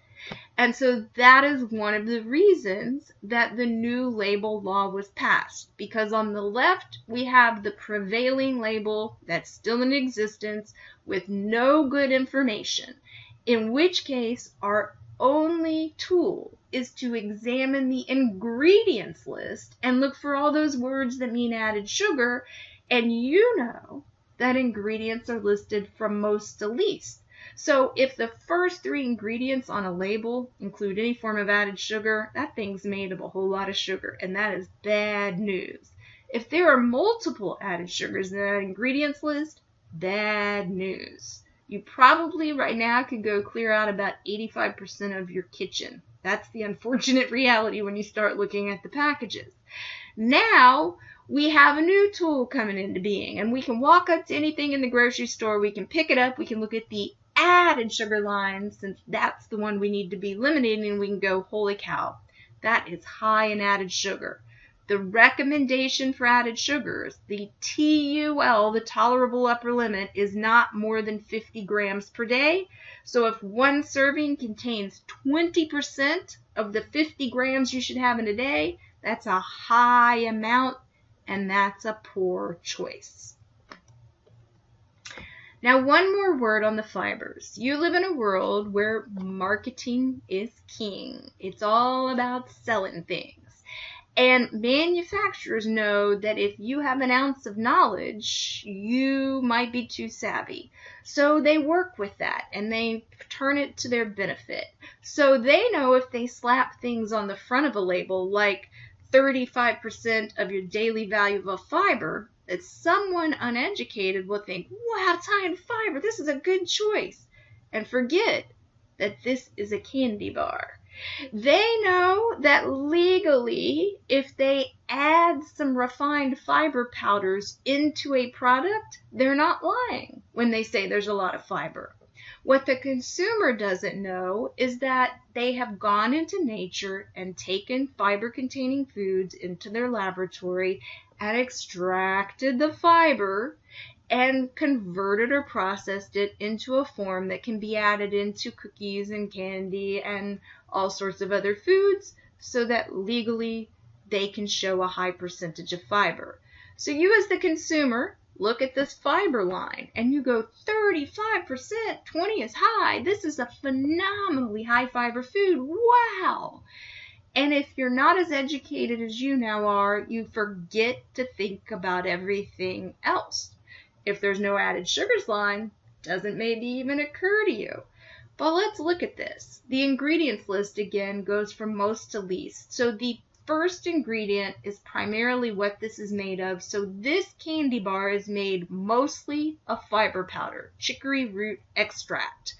And so that is one of the reasons that the new label law was passed, because on the left we have the prevailing label that's still in existence with no good information, in which case our only tool is to examine the ingredients list and look for all those words that mean added sugar, and you know that ingredients are listed from most to least. So if the first 3 ingredients on a label include any form of added sugar, that thing's made of a whole lot of sugar, and that is bad news. If there are multiple added sugars in that ingredients list, bad news. You probably right now could go clear out about 85% of your kitchen. That's the unfortunate reality when you start looking at the packages. Now, we have a new tool coming into being, and we can walk up to anything in the grocery store, we can pick it up, we can look at the added sugar line, since that's the one we need to be eliminating, and we can go, holy cow, that is high in added sugar. The recommendation for added sugars, the TUL, the tolerable upper limit, is not more than 50 grams per day. So if one serving contains 20% of the 50 grams you should have in a day, that's a high amount, and that's a poor choice. Now, one more word on the fibers. You live in a world where marketing is king. It's all about selling things. And manufacturers know that if you have an ounce of knowledge, you might be too savvy. So they work with that and they turn it to their benefit. So they know if they slap things on the front of a label like 35% of your daily value of fiber, that someone uneducated will think, wow, it's high in fiber, this is a good choice, and forget that this is a candy bar. They know that legally, if they add some refined fiber powders into a product, they're not lying when they say there's a lot of fiber. What the consumer doesn't know is that they have gone into nature and taken fiber-containing foods into their laboratory and extracted the fiber and converted or processed it into a form that can be added into cookies and candy and all sorts of other foods so that legally they can show a high percentage of fiber. So you as the consumer look at this fiber line and you go 35%, 20 is high. This is a phenomenally high fiber food. Wow. And if you're not as educated as you now are, you forget to think about everything else. If there's no added sugars line, doesn't maybe even occur to you. But let's look at this. The ingredients list again goes from most to least. So the first ingredient is primarily what this is made of. So this candy bar is made mostly of fiber powder, chicory root extract.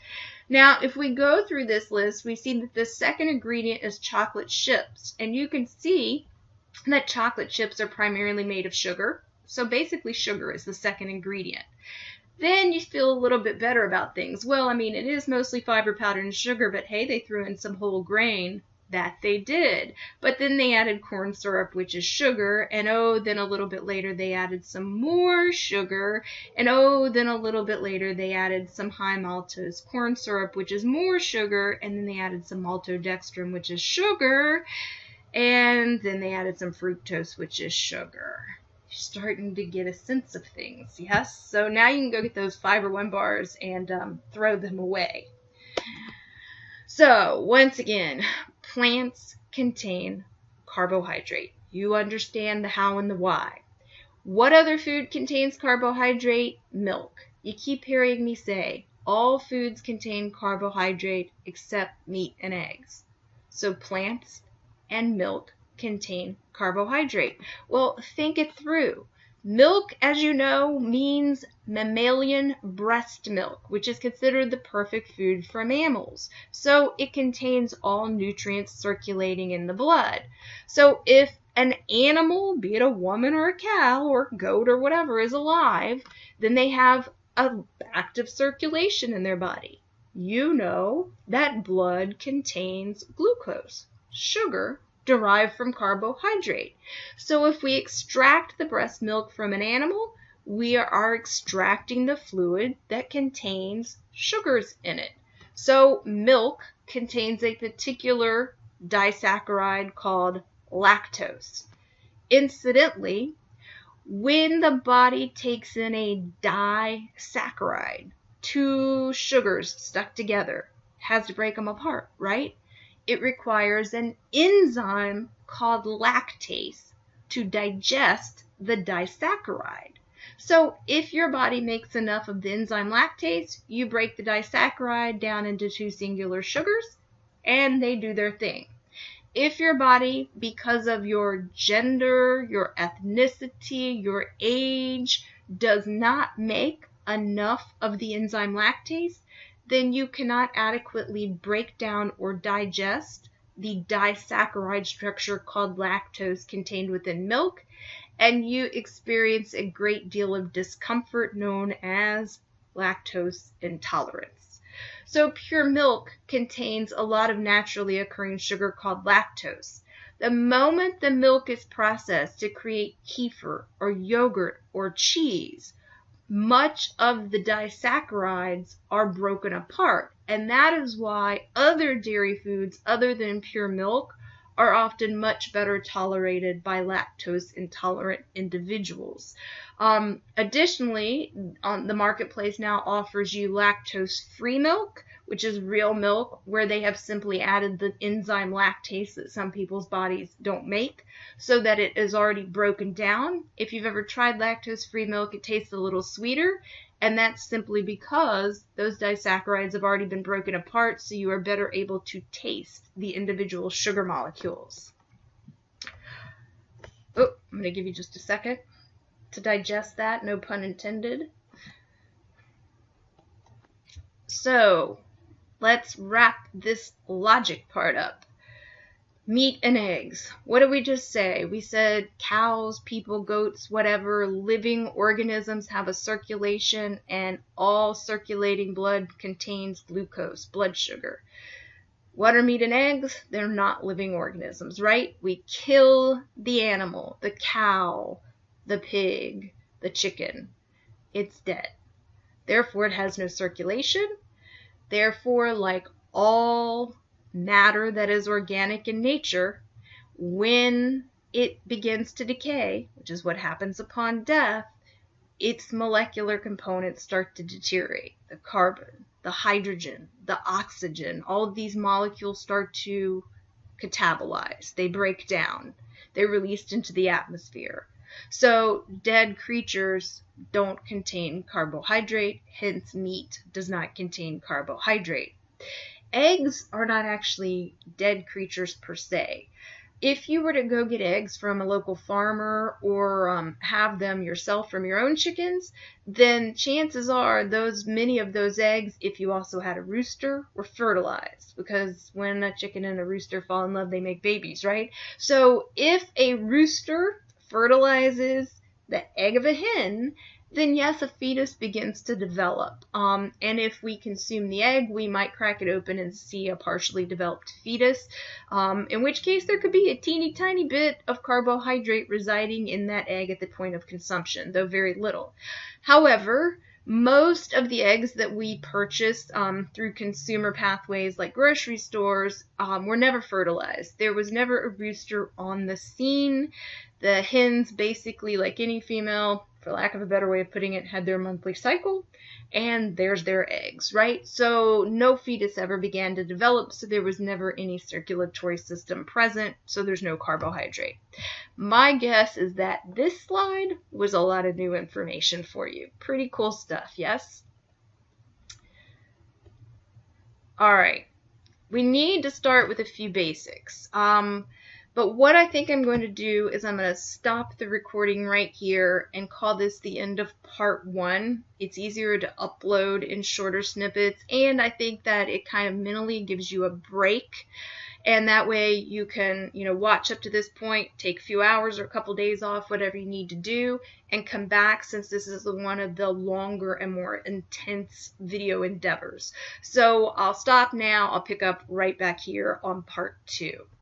Now, if we go through this list, we see that the second ingredient is chocolate chips. And you can see that chocolate chips are primarily made of sugar. So basically sugar is the second ingredient. Then you feel a little bit better about things. Well, I mean, it is mostly fiber powder and sugar, but hey, they threw in some whole grain. That they did. But then they added corn syrup, which is sugar, and oh, then a little bit later they added some more sugar, and oh, then a little bit later they added some high maltose corn syrup, which is more sugar, and then they added some maltodextrin, which is sugar, and then they added some fructose, which is sugar. You're starting to get a sense of things, yes? So now you can go get those Fiber One bars and throw them away. So, once again, plants contain carbohydrate. You understand the how and the why. What other food contains carbohydrate? Milk. You keep hearing me say, all foods contain carbohydrate except meat and eggs. So plants and milk contain carbohydrate. Well, think it through. Milk, as you know, means mammalian breast milk, which is considered the perfect food for mammals. So it contains all nutrients circulating in the blood. So if an animal, be it a woman or a cow or a goat or whatever, is alive, then they have an active circulation in their body. You know that blood contains glucose, sugar, derived from carbohydrate. So if we extract the breast milk from an animal, we are extracting the fluid that contains sugars in it. So milk contains a particular disaccharide called lactose. Incidentally, when the body takes in a disaccharide, two sugars stuck together, has to break them apart, right? It requires an enzyme called lactase to digest the disaccharide. So if your body makes enough of the enzyme lactase, you break the disaccharide down into two singular sugars, and they do their thing. If your body, because of your gender, your ethnicity, your age, does not make enough of the enzyme lactase, then you cannot adequately break down or digest the disaccharide structure called lactose contained within milk, and you experience a great deal of discomfort known as lactose intolerance. So pure milk contains a lot of naturally occurring sugar called lactose. The moment the milk is processed to create kefir or yogurt or cheese, much of the disaccharides are broken apart. And that is why other dairy foods other than pure milk are often much better tolerated by lactose intolerant individuals. Additionally, the marketplace now offers you lactose-free milk, which is real milk where they have simply added the enzyme lactase that some people's bodies don't make so that it is already broken down. If you've ever tried lactose-free milk, it tastes a little sweeter, and that's simply because those disaccharides have already been broken apart, so you are better able to taste the individual sugar molecules. Oh, I'm going to give you just a second to digest that, no pun intended. So, let's wrap this logic part up. Meat and eggs. What did we just say? We said cows, people, goats, whatever, living organisms have a circulation, and all circulating blood contains glucose, blood sugar. What are meat and eggs? They're not living organisms, right? We kill the animal, the cow, the pig, the chicken. It's dead. Therefore, it has no circulation. Therefore, like all matter that is organic in nature, when it begins to decay, which is what happens upon death, its molecular components start to deteriorate. The carbon, the hydrogen, the oxygen, all of these molecules start to catabolize. They break down. They're released into the atmosphere. So dead creatures don't contain carbohydrate, hence meat does not contain carbohydrate. Eggs are not actually dead creatures per se. If you were to go get eggs from a local farmer or have them yourself from your own chickens, then chances are many of those eggs, if you also had a rooster, were fertilized, because when a chicken and a rooster fall in love, they make babies, right? So if a rooster fertilizes the egg of a hen, then yes, a fetus begins to develop. And if we consume the egg, we might crack it open and see a partially developed fetus, in which case there could be a teeny tiny bit of carbohydrate residing in that egg at the point of consumption, though very little. However, most of the eggs that we purchased through consumer pathways like grocery stores were never fertilized. There was never a rooster on the scene. The hens, basically like any female, for lack of a better way of putting it, had their monthly cycle, and there's their eggs, right? So no fetus ever began to develop, so there was never any circulatory system present, so there's no carbohydrate. My guess is that this slide was a lot of new information for you. Pretty cool stuff, yes? All right, we need to start with a few basics. But what I think I'm going to do is I'm going to stop the recording right here and call this the end of part 1. It's easier to upload in shorter snippets, and I think that it kind of mentally gives you a break, and that way you can, watch up to this point, take a few hours or a couple days off, whatever you need to do, and come back, since this is one of the longer and more intense video endeavors. So I'll stop now. I'll pick up right back here on part 2.